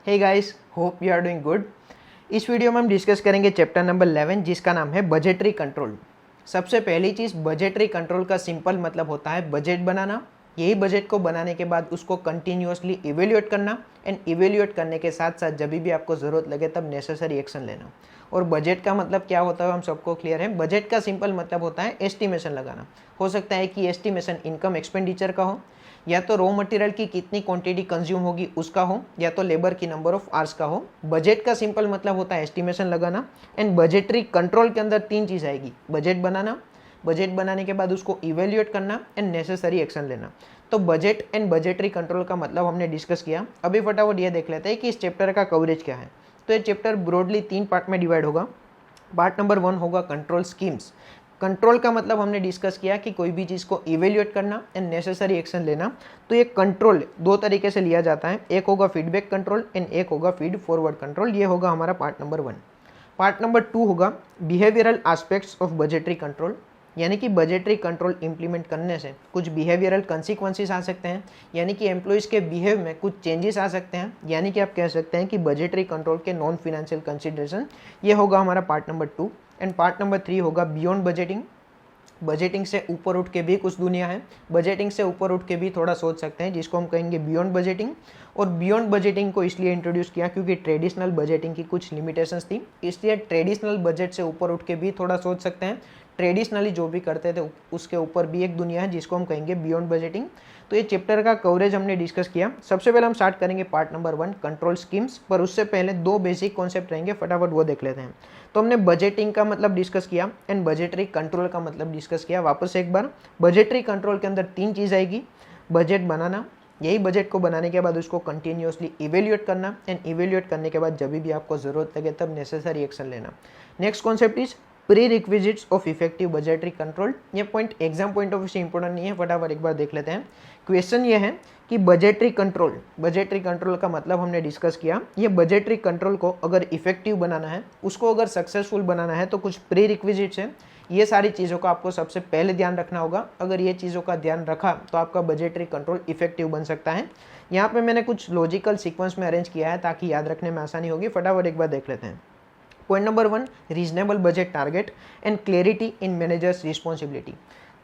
Hey guys, hope you are doing good. इस video में हम डिस्कस करेंगे चैप्टर नंबर 11 जिसका नाम है बजटरी कंट्रोल। सबसे पहली चीज़, बजटरी कंट्रोल का सिंपल मतलब होता है बजट बनाना। यही बजट को बनाने के बाद उसको कंटिन्यूअसली इवेल्युएट करना एंड इवेल्युएट करने के साथ साथ जब भी आपको ज़रूरत लगे तब नेसेसरी एक्शन लेना। और बजट का मतलब क्या होता है हम सबको क्लियर है। बजट का सिंपल मतलब होता है एस्टिमेशन लगाना। हो सकता है कि एस्टिमेशन इनकम एक्सपेंडिचर का हो, या तो रॉ मटेरियल की कितनी क्वांटिटी कंज्यूम होगी उसका हो, या तो लेबर की नंबर ऑफ आवर्स का हो। बजट का सिंपल मतलब होता है एस्टिमेशन लगाना। एंड बजटरी कंट्रोल के अंदर तीन चीज़ आएगी, बजट बनाना, बजट बनाने के बाद उसको इवेल्युएट करना एंड नेसेसरी एक्शन लेना। तो बजट एंड बजटरी कंट्रोल का मतलब हमने डिस्कस किया। अभी फटाफट ये देख लेते हैं कि इस चैप्टर का कवरेज क्या है। तो ये चैप्टर ब्रॉडली 3 पार्ट में डिवाइड होगा। पार्ट नंबर 1 होगा कंट्रोल स्कीम्स। कंट्रोल का मतलब हमने डिस्कस किया कि कोई भी चीज़ को इवेल्युएट करना एंड नेसेसरी एक्शन लेना। तो ये कंट्रोल दो तरीके से लिया जाता है, एक होगा फीडबैक कंट्रोल एंड एक होगा फीड फॉरवर्ड कंट्रोल। ये होगा हमारा पार्ट नंबर 1। पार्ट नंबर 2 होगा behavioural aspects of budgetary control, यानी कि बजटरी कंट्रोल इंप्लीमेंट करने से कुछ बिहेवियरल कंसिक्वेंसेस आ सकते हैं, यानी कि एम्प्लॉइज़ के बिहेव में कुछ चेंजेस आ सकते हैं। यानी कि आप कह सकते हैं कि बजटरी कंट्रोल के नॉन फिनेंशियल कंसिडरेशन, ये होगा हमारा part number 2। And part number 3 होगा बियॉन्ड बजटिंग। बजटिंग से ऊपर उठ के भी कुछ दुनिया है, बजटिंग से ऊपर उठ के भी थोड़ा सोच सकते हैं, जिसको हम कहेंगे बियॉन्ड बजटिंग। और बियॉन्ड बजटिंग को इसलिए इंट्रोड्यूस किया क्योंकि ट्रेडिशनल बजटिंग की कुछ लिमिटेशंस थी, इसलिए ट्रेडिशनल बजट से ऊपर उठ के भी थोड़ा सोच सकते हैं। ट्रेडिशनली जो भी करते थे उसके ऊपर भी एक दुनिया है जिसको हम कहेंगे बियॉन्ड बजटिंग। तो ये चैप्टर का कवरेज हमने डिस्कस किया। सबसे पहले हम स्टार्ट करेंगे पार्ट नंबर 1 कंट्रोल स्कीम्स, पर उससे पहले दो बेसिक कॉन्सेप्ट रहेंगे, फटाफट वो देख लेते हैं। तो हमने बजटिंग का मतलब डिस्कस किया एंड बजटरी कंट्रोल का मतलब डिस्कस किया। वापस एक बार, बजटरी कंट्रोल के अंदर तीन चीज़ आएगी, बजट बनाना, यही बजट को बनाने के बाद उसको कंटिन्यूअसली इवेल्युएट करना एंड इवेल्युएट करने के बाद जब भी आपको ज़रूरत लगे तब नेसेसरी एक्शन लेना। Next concept is prerequisites of effective budgetary control. ये point exam point of view से इंपॉर्टेंट नहीं है, फटाफट एक बार देख लेते हैं। क्वेश्चन ये है कि बजटरी कंट्रोल का मतलब हमने डिस्कस किया। ये बजटरी कंट्रोल को अगर इफेक्टिव बनाना है, उसको अगर सक्सेसफुल बनाना है तो कुछ प्री रिक्विजिट्स है। ये सारी चीज़ों का आपको सबसे पहले ध्यान रखना होगा। अगर ये चीज़ों का ध्यान रखा तो आपका बजटरी कंट्रोल इफेक्टिव बन सकता है। यहाँ पे मैंने कुछ लॉजिकल सीक्वेंस में अरेंज किया है ताकि याद रखने में आसानी होगी। फटाफट एक बार देख लेते हैं। Point number 1, reasonable budget target and clarity in managers responsibility.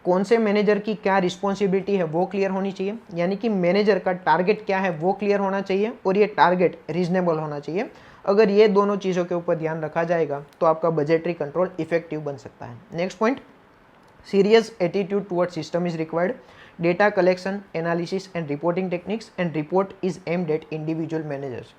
कौन से मैनेजर की क्या रिस्पॉन्सिबिलिटी है वो क्लियर होनी चाहिए, यानी कि मैनेजर का टारगेट क्या है वो क्लियर होना चाहिए और ये टारगेट रीजनेबल होना चाहिए। अगर ये दोनों चीज़ों के ऊपर ध्यान रखा जाएगा तो आपका बजटरी कंट्रोल इफेक्टिव बन सकता है। Next point, serious attitude toward system is required, data collection, analysis and reporting techniques and report is aimed at individual managers.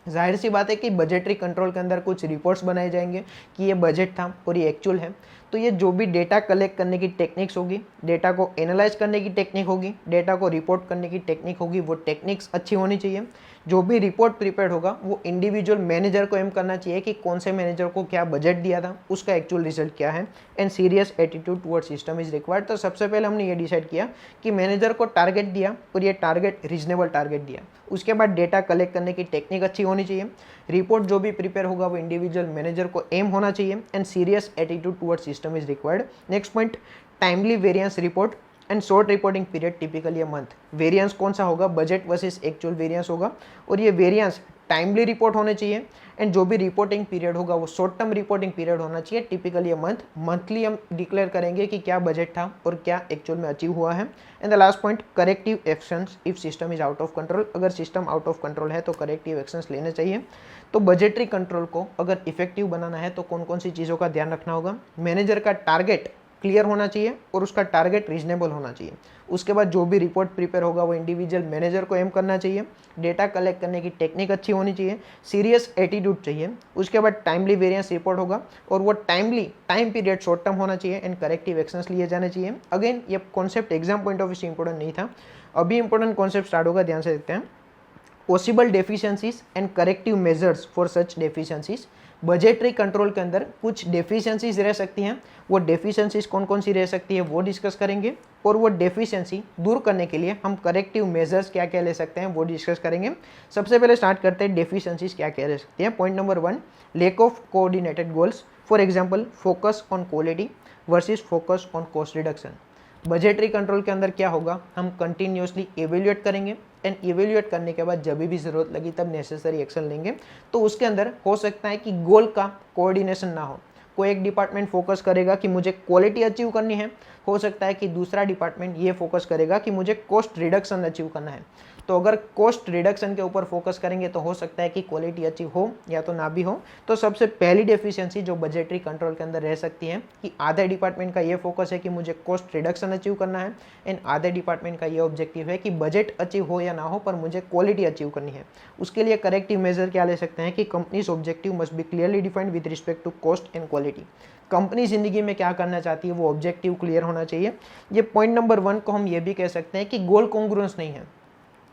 जाहिर सी बात है कि बजटरी कंट्रोल के अंदर कुछ रिपोर्ट्स बनाए जाएंगे कि ये बजट था और ये एक्चुअल है। तो ये जो भी डेटा कलेक्ट करने की टेक्निक्स होगी, डेटा को एनालाइज करने की टेक्निक होगी, डेटा को रिपोर्ट करने की टेक्निक होगी, वो टेक्निक्स अच्छी होनी चाहिए। जो भी रिपोर्ट प्रिपेयर होगा वो इंडिविजुअल मैनेजर को एम करना चाहिए कि कौन से मैनेजर को क्या बजट दिया था, उसका एक्चुअल रिजल्ट क्या है। And serious attitude toward system is required. तो सबसे पहले हमने ये डिसाइड किया कि मैनेजर को टारगेट दिया और ये टारगेट रीजनेबल टारगेट दिया। उसके बाद डेटा कलेक्ट करने की टेक्निक अच्छी होनी चाहिए। रिपोर्ट जो भी प्रिपेयर होगा वो इंडिविजुअल मैनेजर को एम होना चाहिए। And serious attitude toward system is required. Next point, timely variance report and short reporting period, typically a month. Variance कौन सा होगा, बजट वर्सेस एक्चुअल वेरिएंस होगा और ये वेरिएंस टाइमली रिपोर्ट होने चाहिए। एंड जो भी रिपोर्टिंग पीरियड होगा वो शॉर्ट टर्म रिपोर्टिंग पीरियड होना चाहिए, टिपिकली अ मंथ। मंथली हम डिक्लेयर करेंगे कि क्या बजट था और क्या एक्चुअल में अचीव हुआ है। And the last point, corrective actions if system is out of control. अगर सिस्टम आउट ऑफ कंट्रोल है तो करेक्टिव एक्शंस लेने चाहिए। तो बजटरी कंट्रोल को अगर इफेक्टिव बनाना है तो कौन कौन सी चीज़ों का ध्यान रखना होगा, मैनेजर का टारगेट क्लियर होना चाहिए और उसका टारगेट रीजनेबल होना चाहिए। उसके बाद जो भी रिपोर्ट प्रिपेयर होगा वो इंडिविजुअल मैनेजर को एम करना चाहिए। डेटा कलेक्ट करने की टेक्निक अच्छी होनी चाहिए, सीरियस एटीट्यूड चाहिए। उसके बाद टाइमली वेरिएंस रिपोर्ट होगा और वो timely time period short term होना चाहिए एंड करेक्टिव एक्शंस लिए जाने चाहिए। अगेन ये concept exam point of view से इंपॉर्टेंट नहीं था, अभी इंपॉर्टेंट कॉन्सेप्ट स्टार्ट होगा, ध्यान से देखते हैं। Possible deficiencies and corrective measures for such deficiencies. Budgetary control के अंदर कुछ डेफिशिएंसीज रह सकती हैं, वो डेफिशिएंसीज कौन कौन सी रह सकती है वो डिस्कस करेंगे। और वो डेफिशिएंसी दूर करने के लिए हम करेक्टिव मेजर्स क्या क्या ले सकते हैं वो डिस्कस करेंगे। सबसे पहले स्टार्ट करते हैं डेफिशिएंसीज क्या क्या रह सकती हैं। Point number 1, lack of coordinated goals, for example focus on quality versus focus on cost reduction. Budgetary control के अंदर क्या होगा, हम कंटिन्यूसली एवेल्युएट करेंगे एंड इवेल्युएट करने के बाद जब भी ज़रूरत लगी तब नेसेसरी एक्शन लेंगे। तो उसके अंदर हो सकता है कि गोल का कोऑर्डिनेशन ना हो, कोई एक डिपार्टमेंट फोकस करेगा कि मुझे क्वालिटी अचीव करनी है, हो सकता है कि दूसरा डिपार्टमेंट ये फोकस करेगा कि मुझे कॉस्ट रिडक्शन अचीव करना है। तो अगर कॉस्ट रिडक्शन के ऊपर फोकस करेंगे तो हो सकता है कि क्वालिटी अचीव हो या तो ना भी हो। तो सबसे पहली डेफिशिएंसी जो बजटरी कंट्रोल के अंदर रह सकती है कि आधे डिपार्टमेंट का ये फोकस है कि मुझे कॉस्ट रिडक्शन अचीव करना है, एंड आधे डिपार्टमेंट का ये ऑब्जेक्टिव है कि बजट अचीव हो या ना हो पर मुझे क्वालिटी अचीव करनी है। उसके लिए करेक्टिव मेजर क्या ले सकते हैं कि company's objective must be clearly defined with respect to cost and quality. Company जिंदगी में क्या करना चाहती है वो ऑब्जेक्टिव क्लियर होना चाहिए। ये पॉइंट नंबर 1 को हम ये भी कह सकते हैं कि गोल कॉन्ग्रुएंस नहीं है।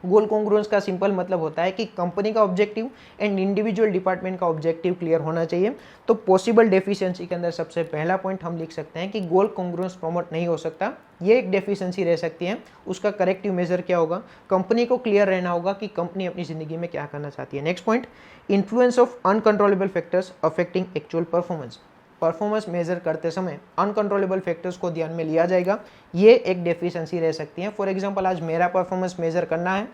गोल कॉन्ग्रुएंस का सिंपल मतलब होता है कि कंपनी का ऑब्जेक्टिव एंड इंडिविजुअल डिपार्टमेंट का ऑब्जेक्टिव क्लियर होना चाहिए। तो पॉसिबल डेफिशिएंसी के अंदर सबसे पहला पॉइंट हम लिख सकते हैं कि गोल कॉन्ग्रुएंस प्रमोट नहीं हो सकता, ये एक डेफिशिएंसी रह सकती है। उसका करेक्टिव मेजर क्या होगा, कंपनी को क्लियर रहना होगा कि कंपनी अपनी जिंदगी में क्या करना चाहती है। Next point, influence of uncontrollable factors affecting actual performance. Performance measure करते समय अनकंट्रोलेबल फैक्टर्स को ध्यान में लिया जाएगा, ये एक डेफिशिएंसी रह सकती है। फॉर एग्जांपल आज मेरा परफॉर्मेंस मेजर करना है,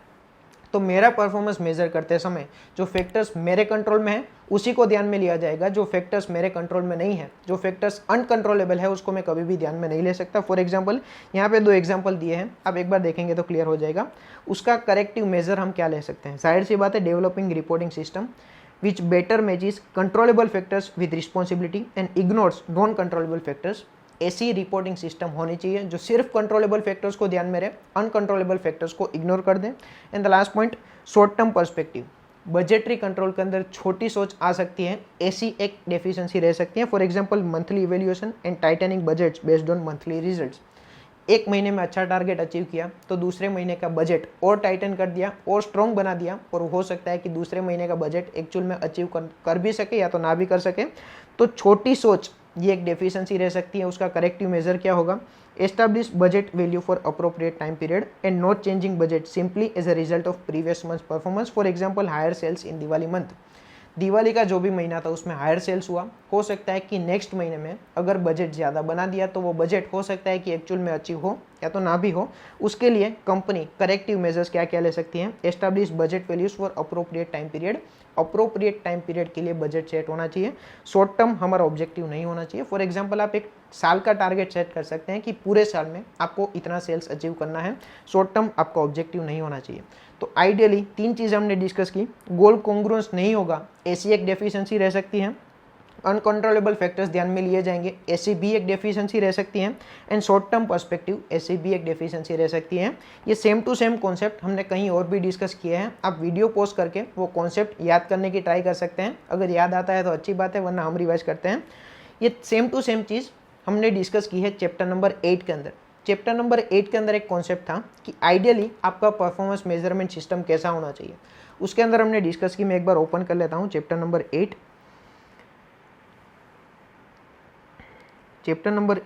तो मेरा परफॉर्मेंस मेजर करते समय जो फैक्टर्स मेरे कंट्रोल में है उसी को ध्यान में लिया जाएगा। जो फैक्टर्स मेरे कंट्रोल में नहीं है, जो फैक्टर्स अनकंट्रोलेबल है, उसको मैं कभी भी ध्यान में नहीं ले सकता। फॉर एग्जांपल यहाँ पे 2 एग्जांपल दिए हैं, आप एक बार देखेंगे तो क्लियर हो जाएगा। उसका करेक्टिव मेजर हम क्या ले सकते हैं, जाहिर सी बात है developing reporting system which better matches controllable factors with responsibility and ignores non controllable factors। ऐसी रिपोर्टिंग सिस्टम होनी चाहिए जो सिर्फ कंट्रोलेबल फैक्टर्स को ध्यान में रहे, अनकंट्रोलेबल फैक्टर्स को इग्नोर कर दें। And the last point, short term perspective. Budgetary control के अंदर छोटी सोच आ सकती है, ऐसी एक डेफिशिएंसी रह सकती है। For example monthly evaluation and tightening budgets based on monthly results. एक महीने में अच्छा टारगेट अचीव किया तो दूसरे महीने का बजट और टाइटन कर दिया और स्ट्रॉन्ग बना दिया, और हो सकता है कि दूसरे महीने का बजट एक्चुअल में अचीव कर भी सके या तो ना भी कर सके। तो छोटी सोच ये एक डेफिशिएंसी रह सकती है। उसका करेक्टिव मेजर क्या होगा, establish budget value for appropriate time period and not changing budget simply as a result of previous month performance. For example higher sales in Diwali month, Diwali का जो भी महीना था उसमें हायर सेल्स हुआ, हो सकता है कि नेक्स्ट महीने में अगर बजट ज़्यादा बना दिया तो वो बजट हो सकता है कि एक्चुअल में अचीव हो या तो ना भी हो। उसके लिए कंपनी करेक्टिव मेजर्स क्या क्या ले सकती है, establish budget values for appropriate time period. Appropriate time period के लिए बजट सेट होना चाहिए, शॉर्ट टर्म हमारा ऑब्जेक्टिव नहीं होना चाहिए। फॉर एग्जाम्पल आप एक साल का टारगेट सेट कर सकते हैं कि पूरे साल में आपको इतना सेल्स अचीव करना है, शॉर्ट टर्म आपका ऑब्जेक्टिव नहीं होना चाहिए। तो आइडियली 3 चीज़ें हमने डिस्कस की, गोल कॉन्ग्रुएंस नहीं होगा, ऐसी एक डेफिशिएंसी रह सकती है। अनकंट्रोलेबल फैक्टर्स ध्यान में लिए जाएंगे, ऐसी भी एक डेफिशिएंसी रह सकती है। एंड शॉर्ट टर्म पर्सपेक्टिव, ऐसी भी एक डेफिशिएंसी रह सकती है। ये सेम टू सेम कॉन्सेप्ट हमने कहीं और भी डिस्कस किए हैं, आप वीडियो पॉज करके वो कॉन्सेप्ट याद करने की ट्राई कर सकते हैं। अगर याद आता है तो अच्छी बात है, वरना हम रिवाइज करते हैं। ये सेम टू सेम चीज़ हमने डिस्कस की है चैप्टर नंबर 8 के अंदर। चैप्टर नंबर 8 के अंदर एक कॉन्सेप्ट था कि आइडियली आपका परफॉर्मेंस मेजरमेंट सिस्टम कैसा होना चाहिए, उसके अंदर हमने डिस्कस की। मैं एक बार ओपन कर लेता हूँ chapter number 8। Chapter number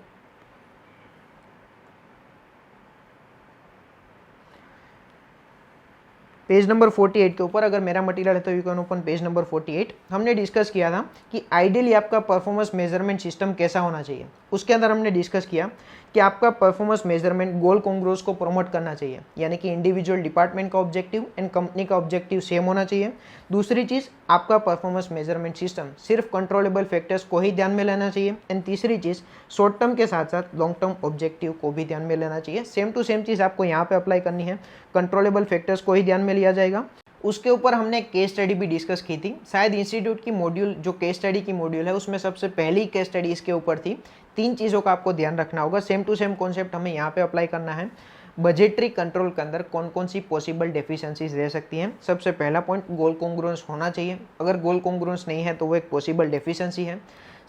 page number 48 के ऊपर अगर मेरा मटेरियल है तो you can open page number 48। हमने डिस्कस किया था कि आइडियली आपका परफॉर्मेंस मेजरमेंट सिस्टम कैसा होना चाहिए। उसके अंदर हमने डिस्कस किया कि आपका परफॉर्मेंस मेजरमेंट गोल कॉन्ग्रुएंस को प्रमोट करना चाहिए, यानी कि इंडिविजुअल डिपार्टमेंट का ऑब्जेक्टिव एंड कंपनी का ऑब्जेक्टिव सेम होना चाहिए। दूसरी चीज़, आपका परफॉर्मेंस मेजरमेंट सिस्टम सिर्फ कंट्रोलेबल फैक्टर्स को ही ध्यान में लेना चाहिए। एंड तीसरी चीज़, शॉर्ट टर्म के साथ साथ लॉन्ग टर्म ऑब्जेक्टिव को भी ध्यान में लेना चाहिए। सेम टू सेम चीज़ आपको यहाँ पे अप्लाई करनी है, कंट्रोलेबल फैक्टर्स को ही ध्यान में लिया जाएगा। उसके ऊपर हमने केस स्टडी भी डिस्कस की थी, शायद इंस्टीट्यूट की मॉड्यूल जो केस स्टडी की मॉड्यूल है उसमें सबसे पहली केस स्टडी इसके ऊपर थी। 3 चीज़ों का आपको ध्यान रखना होगा, सेम टू सेम कॉन्सेप्ट हमें यहाँ पे अप्लाई करना है। बजटरी कंट्रोल के अंदर कौन कौन सी पॉसिबल डेफिशिएंसीज रह सकती हैं। सबसे पहला पॉइंट, गोल कॉन्ग्रुएंस होना चाहिए, अगर गोल कॉन्ग्रुएंस नहीं है तो वो एक पॉसिबल डेफिशिएंसी है।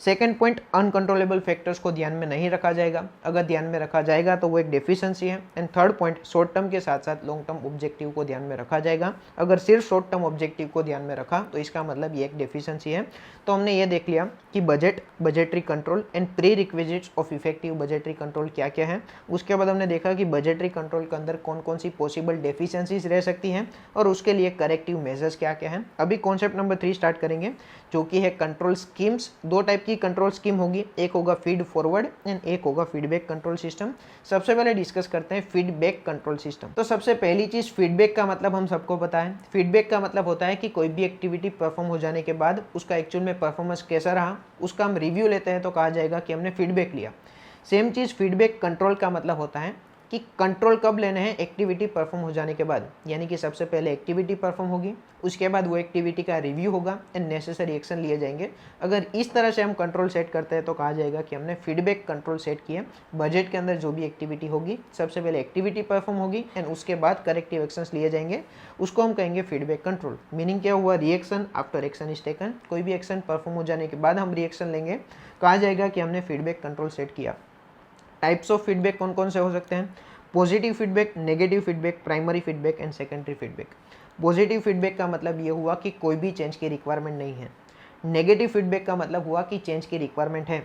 सेकंड पॉइंट, अनकंट्रोलेबल फैक्टर्स को ध्यान में नहीं रखा जाएगा, अगर ध्यान में रखा जाएगा तो वो एक डेफिशिएंसी है। And third point, short term के साथ साथ लॉन्ग टर्म ऑब्जेक्टिव को ध्यान में रखा जाएगा, अगर सिर्फ शॉर्ट टर्म ऑब्जेक्टिव को ध्यान में रखा तो इसका मतलब ये एक डेफिशिएंसी है। तो हमने ये देख लिया कि budget, budgetary control and pre requisites of effective budgetary control क्या क्या है। उसके बाद हमने देखा कि बजटरी कंट्रोल के अंदर कौन कौन सी पॉसिबल डेफिशिएंसीज रह सकती हैं और उसके लिए करेक्टिव मेजर्स क्या क्या हैं। अभी कॉन्सेप्ट नंबर 3 स्टार्ट करेंगे, जो कि है कंट्रोल स्कीम्स। 2 टाइप की कंट्रोल स्कीम होगी, एक होगा फीड फॉरवर्ड एंड एक होगा फीडबैक कंट्रोल सिस्टम। सबसे पहले डिस्कस करते हैं फीडबैक कंट्रोल सिस्टम। तो सबसे पहली चीज फीडबैक का मतलब हम सबको पता है। फीडबैक का मतलब होता है कि कोई भी एक्टिविटी परफॉर्म हो जाने के बाद उसका एक्चुअल में परफॉर्मेंस कैसा रहा, उसका हम रिव्यू लेते हैं तो कहा जाएगा कि हमने फीडबैक लिया। सेम चीज फीडबैक कंट्रोल का मतलब होता है कि कंट्रोल कब लेने हैं, एक्टिविटी परफॉर्म हो जाने के बाद। यानी कि सबसे पहले एक्टिविटी परफॉर्म होगी, उसके बाद वो एक्टिविटी का रिव्यू होगा एंड नेसेसरी एक्शन लिए जाएंगे। अगर इस तरह से हम कंट्रोल सेट करते हैं तो कहा जाएगा कि हमने फीडबैक कंट्रोल सेट किया। बजट के अंदर जो भी एक्टिविटी होगी, सबसे पहले एक्टिविटी परफॉर्म होगी एंड उसके बाद करेक्टिव एक्शंस लिए जाएंगे, उसको हम कहेंगे फीडबैक कंट्रोल। मीनिंग क्या हुआ, reaction after action is taken. कोई भी एक्शन परफॉर्म हो जाने के बाद हम रिएक्शन लेंगे, कहा जाएगा कि हमने फीडबैक कंट्रोल सेट किया। टाइप्स ऑफ फीडबैक कौन कौन से हो सकते हैं, positive feedback, negative feedback, primary feedback and secondary feedback. Positive feedback का मतलब ये हुआ कि कोई भी चेंज की रिक्वायरमेंट नहीं है। नेगेटिव फीडबैक का मतलब हुआ कि चेंज की रिक्वायरमेंट है।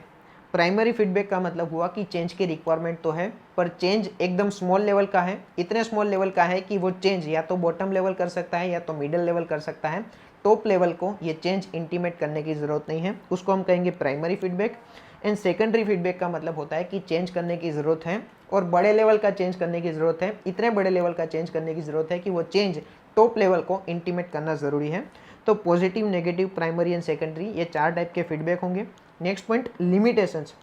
प्राइमरी फीडबैक का मतलब हुआ कि चेंज की रिक्वायरमेंट तो है पर चेंज एकदम स्मॉल लेवल का है, इतने स्मॉल लेवल का है कि वो चेंज या तो बॉटम लेवल कर सकता है या तो मिडिल लेवल कर सकता है, टॉप लेवल को ये चेंज इंटीमेट करने की ज़रूरत नहीं है, उसको हम कहेंगे primary feedback. And secondary feedback का मतलब होता है कि चेंज करने की ज़रूरत है और बड़े लेवल का चेंज करने की ज़रूरत है, इतने बड़े लेवल का चेंज करने की ज़रूरत है कि वो चेंज टॉप लेवल को इंटीमेट करना ज़रूरी है। तो positive, negative, primary and secondary, ये 4 टाइप के फीडबैक होंगे। Next point, limitations.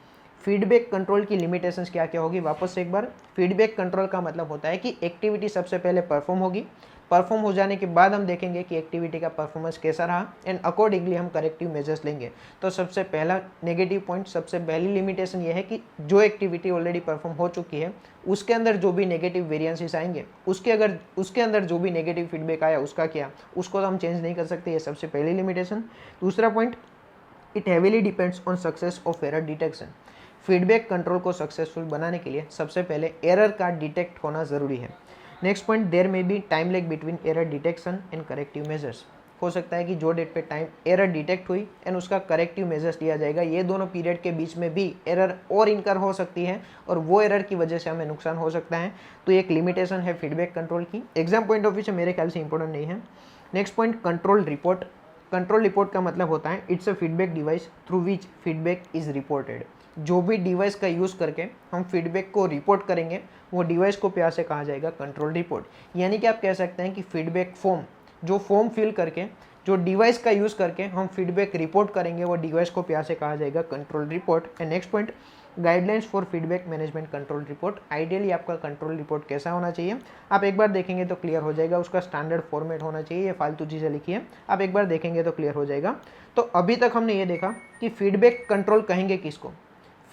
Feedback control की लिमिटेशंस क्या क्या होगी, वापस से एक बार। फीडबैक कंट्रोल का मतलब होता है कि एक्टिविटी सबसे पहले परफॉर्म होगी, परफॉर्म हो जाने के बाद हम देखेंगे कि एक्टिविटी का परफॉर्मेंस कैसा रहा एंड अकॉर्डिंगली हम करेक्टिव मेजर्स लेंगे। तो सबसे पहला नेगेटिव पॉइंट, सबसे पहली लिमिटेशन ये है कि जो एक्टिविटी ऑलरेडी परफॉर्म हो चुकी है उसके अंदर जो भी नेगेटिव वेरिएंसेस आएंगे, उसके अंदर जो भी नेगेटिव फीडबैक आया उसका क्या, उसको तो हम चेंज नहीं कर सकते, ये सबसे पहली लिमिटेशन। दूसरा point, it heavily depends on success of error detection. Feedback control को सक्सेसफुल बनाने के लिए सबसे पहले एरर का डिटेक्ट होना ज़रूरी है। Next point, there may be time lag between error detection and corrective measures. हो सकता है कि जो डेट पे टाइम एरर डिटेक्ट हुई एंड उसका करेक्टिव मेजर्स लिया जाएगा, ये दोनों पीरियड के बीच में भी एरर और इनकर हो सकती है और वो एरर की वजह से हमें नुकसान हो सकता है। तो एक लिमिटेशन है फीडबैक कंट्रोल की, एग्जाम पॉइंट ऑफ व्यू से मेरे ख्याल से इंपॉर्टेंट नहीं है। Next point, control report. Control report का मतलब होता है it's a feedback device through which feedback is reported. जो भी डिवाइस का यूज़ करके हम फीडबैक को रिपोर्ट करेंगे वो डिवाइस को प्यार से कहा जाएगा कंट्रोल रिपोर्ट। यानी कि आप कह सकते हैं कि फीडबैक फॉर्म, जो फॉर्म फिल करके, जो डिवाइस का यूज़ करके हम फीडबैक रिपोर्ट करेंगे वो डिवाइस को प्यार से कहा जाएगा control report. And next point, guidelines for feedback management control report. Ideally आपका कंट्रोल रिपोर्ट कैसा होना चाहिए, आप एक बार देखेंगे तो क्लियर हो जाएगा। उसका स्टैंडर्ड फॉर्मेट होना चाहिए, ये फालतू चीज़ें लिखी है, आप एक बार देखेंगे तो क्लियर हो जाएगा। तो अभी तक हमने ये देखा कि फीडबैक कंट्रोल कहेंगे किसको।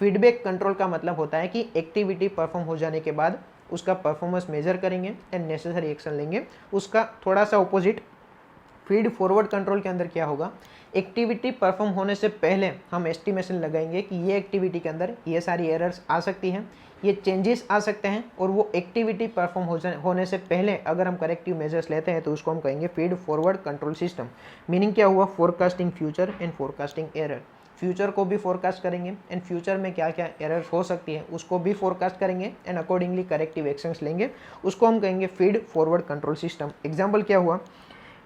फीडबैक कंट्रोल का मतलब होता है कि एक्टिविटी परफॉर्म हो जाने के बाद उसका परफॉर्मेंस मेजर करेंगे एंड नेसेसरी एक्शन लेंगे। उसका थोड़ा सा ऑपोजिट फीड फॉरवर्ड कंट्रोल के अंदर क्या होगा, एक्टिविटी परफॉर्म होने से पहले हम एस्टिमेशन लगाएंगे कि ये एक्टिविटी के अंदर ये सारी एरर्स आ सकती हैं, ये चेंजेस आ सकते हैं, और वो एक्टिविटी परफॉर्म होने से पहले अगर हम करेक्टिव मेजर्स लेते हैं तो उसको हम कहेंगे feed forward control system. Meaning क्या हुआ, forecasting future and forecasting error. Future को भी फोरकास्ट करेंगे एंड फ्यूचर में क्या क्या एरर्स हो सकती है उसको भी फोरकास्ट करेंगे एंड अकॉर्डिंगली करेक्टिव एक्शंस लेंगे, उसको हम कहेंगे feed forward control system. Example क्या हुआ,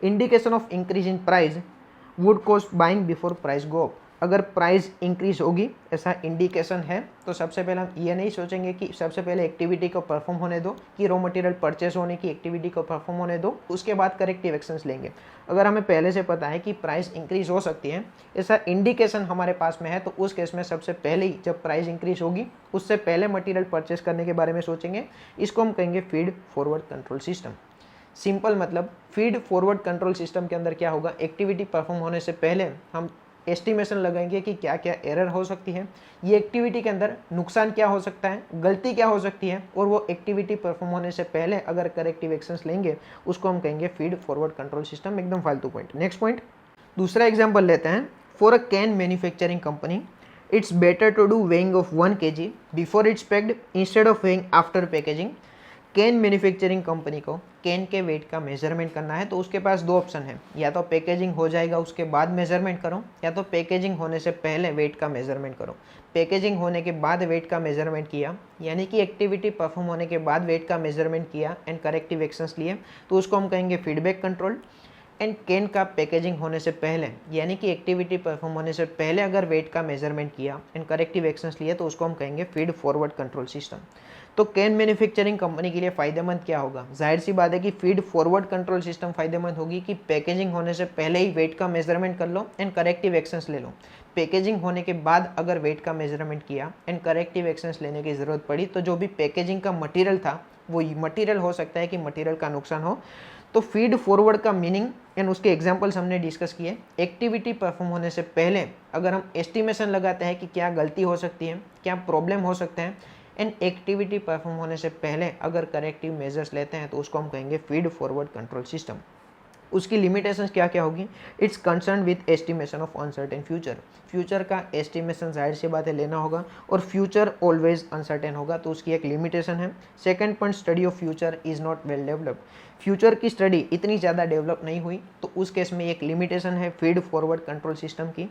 indication of increase in price would cost buying before price go up. अगर प्राइस इंक्रीज होगी ऐसा इंडिकेशन है तो सबसे पहले हम ये नहीं सोचेंगे कि सबसे पहले एक्टिविटी को परफॉर्म होने दो, कि रॉ मटेरियल परचेस होने की एक्टिविटी को परफॉर्म होने दो, उसके बाद करेक्टिव एक्शंस लेंगे। अगर हमें पहले से पता है कि प्राइस इंक्रीज हो सकती है, ऐसा इंडिकेशन हमारे पास में है, तो उस केस में सबसे पहले ही जब प्राइस इंक्रीज होगी उससे पहले मटेरियल परचेस करने के बारे में सोचेंगे। इसको हम कहेंगे feed forward control system. Simple मतलब फीड फॉरवर्ड कंट्रोल सिस्टम के अंदर क्या होगा, एक्टिविटी परफॉर्म होने से पहले हम एस्टिमेशन लगाएंगे कि क्या क्या एरर हो सकती है, ये एक्टिविटी के अंदर नुकसान क्या हो सकता है, गलती क्या हो सकती है, और वो एक्टिविटी परफॉर्म होने से पहले अगर करेक्टिव एक्शंस लेंगे उसको हम कहेंगे फीड फॉरवर्ड कंट्रोल सिस्टम। एकदम फालतू पॉइंट। नेक्स्ट पॉइंट, दूसरा एग्जाम्पल लेते हैं। For a can manufacturing company it's better to do weighing of 1 kg before it's packed instead of weighing after packaging. Can manufacturing company को can के weight का measurement करना है तो उसके पास 2 ऑप्शन है, या तो पैकेजिंग हो जाएगा उसके बाद मेजरमेंट करो, या तो पैकेजिंग होने से पहले वेट का मेजरमेंट करो। पैकेजिंग होने के बाद वेट का मेजरमेंट किया, यानी कि एक्टिविटी परफॉर्म होने के बाद वेट का मेजरमेंट किया एंड करेक्टिव एक्शंस लिए, तो उसको हम कहेंगे फीडबैक कंट्रोल। एंड कैन का पैकेजिंग होने से पहले यानी कि एक्टिविटी परफॉर्म होने से पहले अगर वेट का मेजरमेंट किया एंड करेक्टिव एक्शंस लिए तो उसको हम कहेंगे फीड फॉरवर्ड कंट्रोल सिस्टम। तो कैन मैन्युफैक्चरिंग कंपनी के लिए फ़ायदेमंद क्या होगा? जाहिर सी बात है कि फीड फॉरवर्ड कंट्रोल सिस्टम फ़ायदेमंद होगी कि पैकेजिंग होने से पहले ही वेट का मेजरमेंट कर लो एंड करेक्टिव एक्शंस ले लो। पैकेजिंग होने के बाद अगर वेट का मेजरमेंट किया एंड करेक्टिव एक्शंस लेने की ज़रूरत पड़ी तो जो भी पैकेजिंग का मटेरियल था वो मटेरियल हो सकता है कि मटेरियल का नुकसान हो। तो फीड फॉरवर्ड का मीनिंग एंड उसके एग्जांपल्स हमने डिस्कस किए। एक्टिविटी परफॉर्म होने से पहले अगर हम एस्टिमेशन लगाते हैं कि क्या गलती हो सकती है, क्या प्रॉब्लम हो सकते हैं, एंड एक्टिविटी परफॉर्म होने से पहले अगर करेक्टिव मेजर्स लेते हैं तो उसको हम कहेंगे फीड फॉरवर्ड कंट्रोल सिस्टम। उसकी लिमिटेशंस क्या क्या होगी? It's concern with estimation of uncertain future. Future का एस्टिमेशन जाहिर सी बात है लेना होगा और फ्यूचर ऑलवेज अनसर्टेन होगा, तो उसकी एक लिमिटेशन है। Second point, study of future is not well developed. Future की स्टडी इतनी ज़्यादा डेवलप नहीं हुई तो उस केस में एक लिमिटेशन है फीड फॉरवर्ड कंट्रोल सिस्टम की।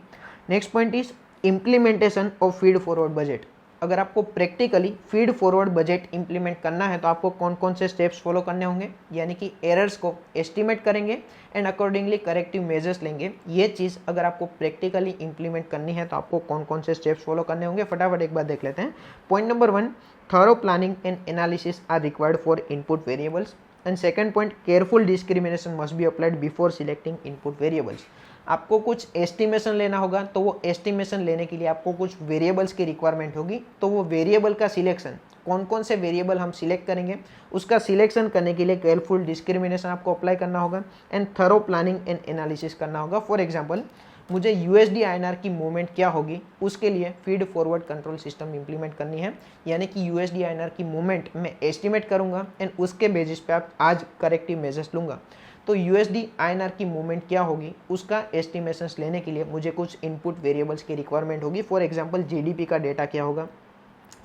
Next point is implementation of feed forward budget. अगर आपको practically feed forward budget implement करना है तो आपको कौन कौन से स्टेप्स फॉलो करने होंगे, यानी कि एरर्स को एस्टिमेट करेंगे एंड अकॉर्डिंगली करेक्टिव मेजर्स लेंगे। ये चीज़ अगर आपको प्रैक्टिकली इंप्लीमेंट करनी है तो आपको कौन कौन से स्टेप्स फॉलो करने होंगे, फटाफट एक बार देख लेते हैं। Point number 1, thorough planning and analysis are required for input variables. And second point, careful discrimination must be applied before selecting input variables. आपको कुछ एस्टिमेशन लेना होगा तो वो एस्टिमेशन लेने के लिए आपको कुछ वेरिएबल्स की रिक्वायरमेंट होगी, तो वो वेरिएबल का सिलेक्शन, कौन कौन से वेरिएबल हम सिलेक्ट करेंगे उसका सिलेक्शन करने के लिए केयरफुल डिस्क्रिमिनेशन आपको अप्लाई करना होगा and thorough planning and analysis करना होगा। फॉर एग्जांपल, मुझे यूएसडी आईएनआर की मूवमेंट क्या होगी उसके लिए feed forward control system implement करनी है, यानी कि यूएसडी आईएनआर की मूवमेंट मैं एस्टिमेट करूंगा एंड उसके बेसिस पे आप आज करेक्टिव मेजर्स लूंगा। तो यूएसडी आईएनआर की मूवमेंट क्या होगी उसका एस्टिमेशंस लेने के लिए मुझे कुछ इनपुट वेरिएबल्स की रिक्वायरमेंट होगी। फॉर एग्जांपल, जीडीपी का डेटा क्या होगा,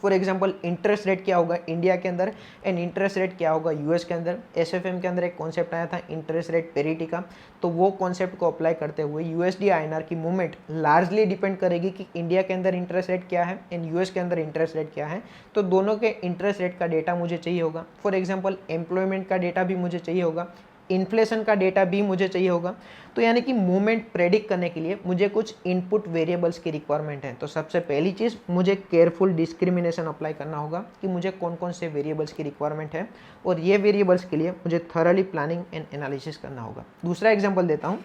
फॉर एग्जांपल इंटरेस्ट रेट क्या होगा इंडिया के अंदर एंड इंटरेस्ट रेट क्या होगा यूएस के अंदर। एसएफएम के अंदर एक कॉन्सेप्ट आया था इंटरेस्ट रेट पेरिटी का, तो वो कॉन्सेप्ट को अप्लाई करते हुए यूएसडी आईएनआर की मूवमेंट लार्जली डिपेंड करेगी कि इंडिया के अंदर इंटरेस्ट रेट क्या है एंड यूएस के अंदर इंटरेस्ट रेट क्या है। तो दोनों के इंटरेस्ट रेट का डेटा मुझे चाहिए होगा। फॉर एग्जाम्पल, एम्प्लॉयमेंट का डेटा भी मुझे चाहिए होगा, इन्फ्लेशन का डेटा भी मुझे चाहिए होगा। तो यानी कि मूवमेंट प्रेडिक्ट करने के लिए मुझे कुछ इनपुट वेरिएबल्स की रिक्वायरमेंट है। तो सबसे पहली चीज़, मुझे केयरफुल डिस्क्रिमिनेशन अप्लाई करना होगा कि मुझे कौन कौन से वेरिएबल्स की रिक्वायरमेंट है और ये वेरिएबल्स के लिए मुझे थॉरली प्लानिंग एंड एनालिसिस करना होगा। दूसरा एग्जाम्पल देता हूँ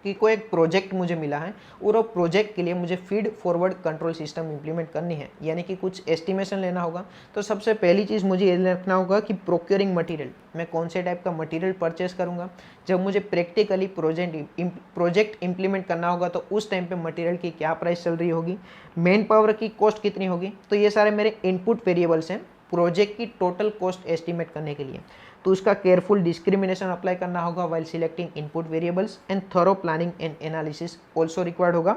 कि कोई एक प्रोजेक्ट मुझे मिला है और वो प्रोजेक्ट के लिए मुझे feed forward control system implement करनी है, यानी कि कुछ एस्टिमेशन लेना होगा। तो सबसे पहली चीज़ मुझे ये रखना होगा कि प्रोक्योरिंग मटेरियल, मैं कौन से टाइप का मटेरियल परचेस करूंगा। जब मुझे प्रैक्टिकली प्रोजेक्ट इंप्लीमेंट करना होगा तो उस टाइम पे मटेरियल की क्या प्राइस चल रही होगी, मैन पावर की कॉस्ट कितनी होगी। तो ये सारे मेरे इनपुट वेरिएबल्स हैं प्रोजेक्ट की टोटल कॉस्ट एस्टिमेट करने के लिए। तो उसका केयरफुल डिस्क्रिमिनेशन अप्लाई करना होगा while selecting input variables and thorough planning and analysis also required होगा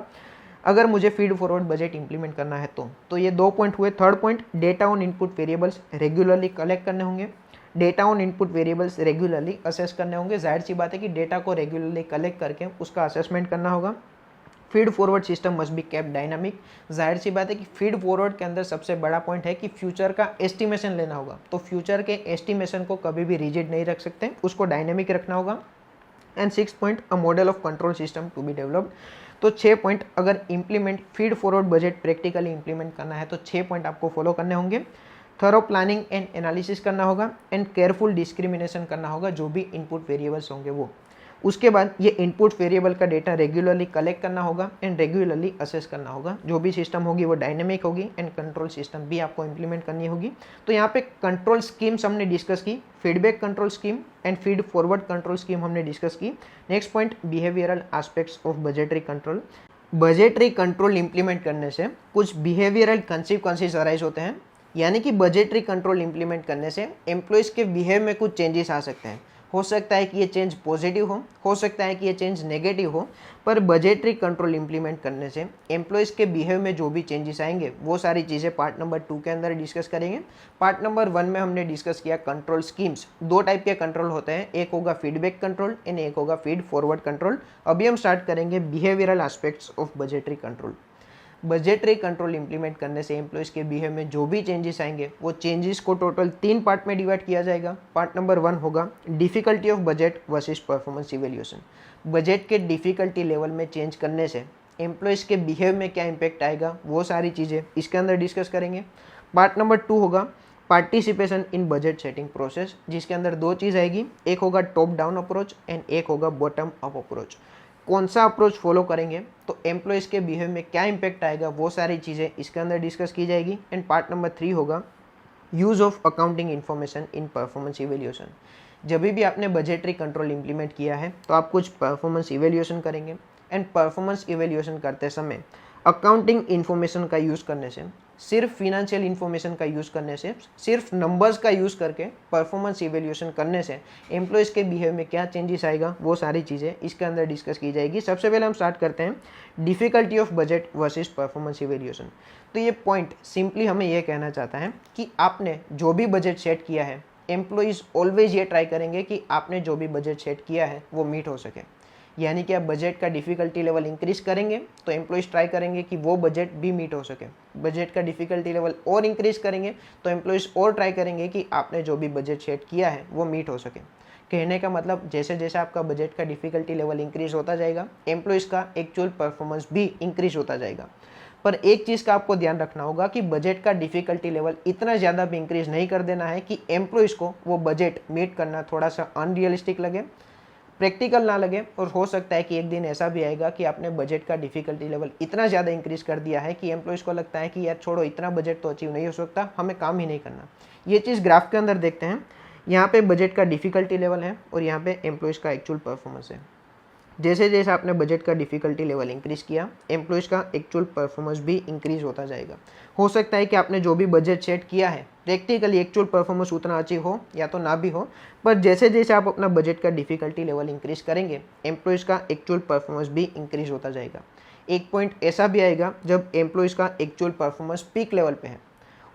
अगर मुझे फीड फॉरवर्ड बजट इंप्लीमेंट करना है तो ये 2 पॉइंट हुए। Third point, data on input variables regularly collect करने होंगे। Data on input variables regularly assess करने होंगे। जाहिर सी बात है कि डेटा को रेगुलरली कलेक्ट करके उसका असेसमेंट करना होगा। Feed forward system must be kept dynamic. जाहिर सी बात है कि फीड फॉरवर्ड के अंदर सबसे बड़ा पॉइंट है कि फ्यूचर का एस्टिमेशन लेना होगा, तो फ्यूचर के एस्टिमेशन को कभी भी रिजिड नहीं रख सकते, उसको डायनामिक रखना होगा। And 6 point, a model of control system to be developed. तो 6 पॉइंट अगर implement feed forward budget practically implement करना है तो 6 पॉइंट आपको फॉलो करने होंगे। थरो प्लानिंग एंड एनालिसिस करना होगा एंड केयरफुल डिस्क्रिमिनेशन करना होगा जो भी इनपुट वेरिएबल्स होंगे वो। उसके बाद ये इनपुट वेरिएबल का डेटा रेगुलरली कलेक्ट करना होगा एंड रेगुलरली असेस करना होगा। जो भी सिस्टम होगी वो डायनेमिक होगी एंड कंट्रोल सिस्टम भी आपको इंप्लीमेंट करनी होगी। तो यहाँ पे कंट्रोल स्कीम्स हमने डिस्कस की, feedback control scheme and feed forward control scheme हमने डिस्कस की। Next point, behavioural aspects of budgetary control. Budgetary control implement करने से कुछ बिहेवियरल कॉन्सिक्वेंसेस अराइज होते हैं, यानी कि बजटरी कंट्रोल इंप्लीमेंट करने से एम्प्लॉयज़ के बिहेव में कुछ चेंजेस आ सकते हैं। हो सकता है कि ये चेंज पॉजिटिव हो सकता है कि ये चेंज नेगेटिव हो, पर बजटरी कंट्रोल इंप्लीमेंट करने से एम्प्लॉयज़ के बिहेव में जो भी चेंजेस आएंगे वो सारी चीज़ें पार्ट नंबर 2 के अंदर डिस्कस करेंगे। पार्ट नंबर 1 में हमने डिस्कस किया कंट्रोल स्कीम्स। 2 टाइप के कंट्रोल होते हैं, एक होगा फीडबैक कंट्रोल एंड एक होगा फीड फॉरवर्ड कंट्रोल। अभी हम स्टार्ट करेंगे behavioural aspects of budgetary control. Budgetary control implement करने से एम्प्लॉयज़ के बिहेव में जो भी चेंजेस आएंगे वो चेंजेस को टोटल 3 पार्ट में डिवाइड किया जाएगा। पार्ट नंबर 1 होगा difficulty of budget versus performance evaluation. Budget के डिफिकल्टी लेवल में चेंज करने से एम्प्लॉयज़ के बिहेव में क्या इम्पैक्ट आएगा, वो सारी चीज़ें इसके अंदर डिस्कस करेंगे। पार्ट नंबर 2 होगा participation in budget setting process, जिसके अंदर 2 चीज़ आएगी, एक होगा टॉप डाउन अप्रोच एंड एक होगा बॉटम अप अप्रोच। कौन सा अप्रोच फॉलो करेंगे तो एम्प्लॉयज़ के बिहेव में क्या इम्पैक्ट आएगा, वो सारी चीज़ें इसके अंदर डिस्कस की जाएगी। एंड पार्ट नंबर 3 होगा use of accounting information in performance evaluation. जब भी आपने बजटरी कंट्रोल इंप्लीमेंट किया है तो आप कुछ परफॉर्मेंस इवेल्यूएशन करेंगे एंड परफॉर्मेंस इवेल्यूएशन करते समय अकाउंटिंग इन्फॉर्मेशन का यूज़ करने से, सिर्फ फिनेंशियल इन्फॉर्मेशन का यूज़ करने से, सिर्फ नंबर्स का यूज़ करके परफॉर्मेंस इवेल्यूएशन करने से एम्प्लॉयज़ के बिहेव में क्या चेंजेस आएगा, वो सारी चीज़ें इसके अंदर डिस्कस की जाएगी। सबसे पहले हम स्टार्ट करते हैं difficulty of budget versus performance evaluation. तो ये पॉइंट सिंपली हमें ये कहना चाहता है कि आपने जो भी बजट सेट किया है, एम्प्लॉयज़ ऑलवेज ये ट्राई करेंगे कि आपने जो भी बजट सेट किया है वो मीट हो सके। यानी कि आप बजट का डिफ़िकल्टी लेवल इंक्रीज़ करेंगे तो एम्प्लॉयज़ ट्राई करेंगे कि वो बजट भी मीट हो सके। बजट का डिफ़िकल्टी लेवल और इंक्रीज़ करेंगे तो एम्प्लॉयज़ और ट्राई करेंगे कि आपने जो भी बजट सेट किया है वो मीट हो सके। कहने का मतलब जैसे जैसे आपका बजट का डिफ़िकल्टी लेवल इंक्रीज़ होता जाएगा, एम्प्लॉयज़ का एक्चुअल परफॉर्मेंस भी इंक्रीज़ होता जाएगा। पर एक चीज़ का आपको ध्यान रखना होगा कि बजट का डिफ़िकल्टी लेवल इतना ज़्यादा भी इंक्रीज़ नहीं कर देना है कि एम्प्लॉयज़ को वो बजट मीट करना थोड़ा सा अनरियलिस्टिक लगे, प्रैक्टिकल ना लगे। और हो सकता है कि एक दिन ऐसा भी आएगा कि आपने बजट का डिफ़िकल्टी लेवल इतना ज़्यादा इंक्रीज़ कर दिया है कि एम्प्लॉयज़ को लगता है कि यार छोड़ो, इतना बजट तो अचीव नहीं हो सकता, हमें काम ही नहीं करना। ये चीज़ ग्राफ के अंदर देखते हैं, यहाँ पे बजट का डिफ़िकल्टी लेवल है और यहाँ पे एम्प्लॉयज़ का एक्चुअल परफॉर्मेंस है। जैसे जैसे आपने बजट का डिफ़िकल्टी लेवल इंक्रीज़ किया, एम्प्लॉयज़ का एक्चुअल परफॉर्मेंस भी इंक्रीज़ होता जाएगा। हो सकता है कि आपने जो भी बजट सेट किया है प्रैक्टिकली एक्चुअल परफॉर्मेंस उतना अचीव हो या तो ना भी हो, पर जैसे जैसे आप अपना बजट का डिफ़िकल्टी लेवल इंक्रीज़ करेंगे, एम्प्लॉयज़ का एक्चुअल परफॉर्मेंस भी इंक्रीज़ होता जाएगा। एक पॉइंट ऐसा भी आएगा जब एम्प्लॉयज़ का एक्चुअल परफॉर्मेंस पीक लेवल पे है,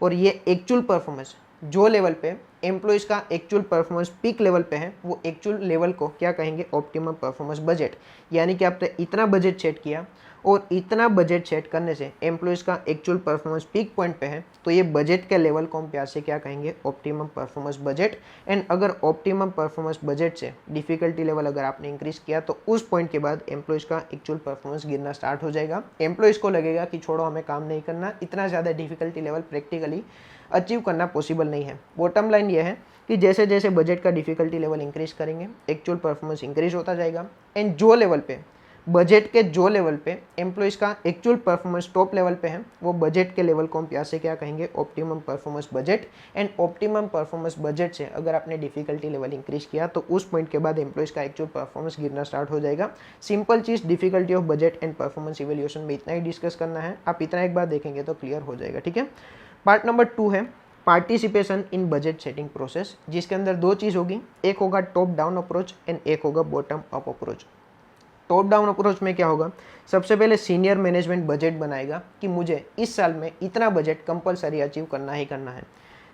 और ये एक्चुअल परफॉर्मेंस जो लेवल पे एम्प्लॉयज़ का एक्चुअल परफॉर्मेंस पीक लेवल पे है, वो एक्चुअल लेवल को क्या कहेंगे, ऑप्टिमम परफॉर्मेंस बजट। यानी कि आपने इतना बजट सेट किया और इतना बजट सेट करने से एम्प्लॉयज़ का एक्चुअल परफॉर्मेंस पीक पॉइंट पे है, तो ये बजट के लेवल को हम प्यार से क्या कहेंगे, ऑप्टिमम परफॉर्मेंस बजट। एंड अगर ऑप्टिमम परफॉर्मेंस बजट से डिफ़िकल्टी लेवल अगर आपने इंक्रीज़ किया तो उस पॉइंट के बाद एम्प्लॉयज़ का एक्चुअल परफॉर्मेंस गिरना स्टार्ट हो जाएगा। एम्प्लॉयज़ को लगेगा कि छोड़ो, हमें काम नहीं करना, इतना ज़्यादा डिफ़िकल्टी लेवल प्रैक्टिकली अचीव करना पॉसिबल नहीं है। बॉटम लाइन ये है कि जैसे जैसे बजट का डिफ़िकल्टी लेवल इंक्रीज़ करेंगे, एक्चुअल परफॉर्मेंस इंक्रीज़ होता जाएगा। एंड जो लेवल पे बजट के जो लेवल पे एम्प्लॉयज़ का एक्चुअल परफॉर्मेंस टॉप लेवल पे है, वो बजट के लेवल को हम प्यार से क्या कहेंगे, optimum performance budget. And optimum performance budget से अगर आपने डिफ़िकल्टी लेवल इंक्रीज़ किया तो उस पॉइंट के बाद एम्प्लॉयज़ का एक्चुअल परफॉर्मेंस गिरना स्टार्ट हो जाएगा। Simple cheese difficulty of budget and performance evaluation में इतना ही डिस्कस करना है, आप इतना एक बार देखेंगे तो क्लियर हो जाएगा। ठीक है। पार्ट नंबर 2 है participation in budget setting process, जिसके अंदर 2 चीज़ होगी, एक होगा टॉप डाउन अप्रोच एंड एक होगा bottom up approach. Top down approach में क्या होगा, सबसे पहले सीनियर मैनेजमेंट बजट बनाएगा कि मुझे इस साल में इतना बजट कंपलसरी अचीव करना ही करना है।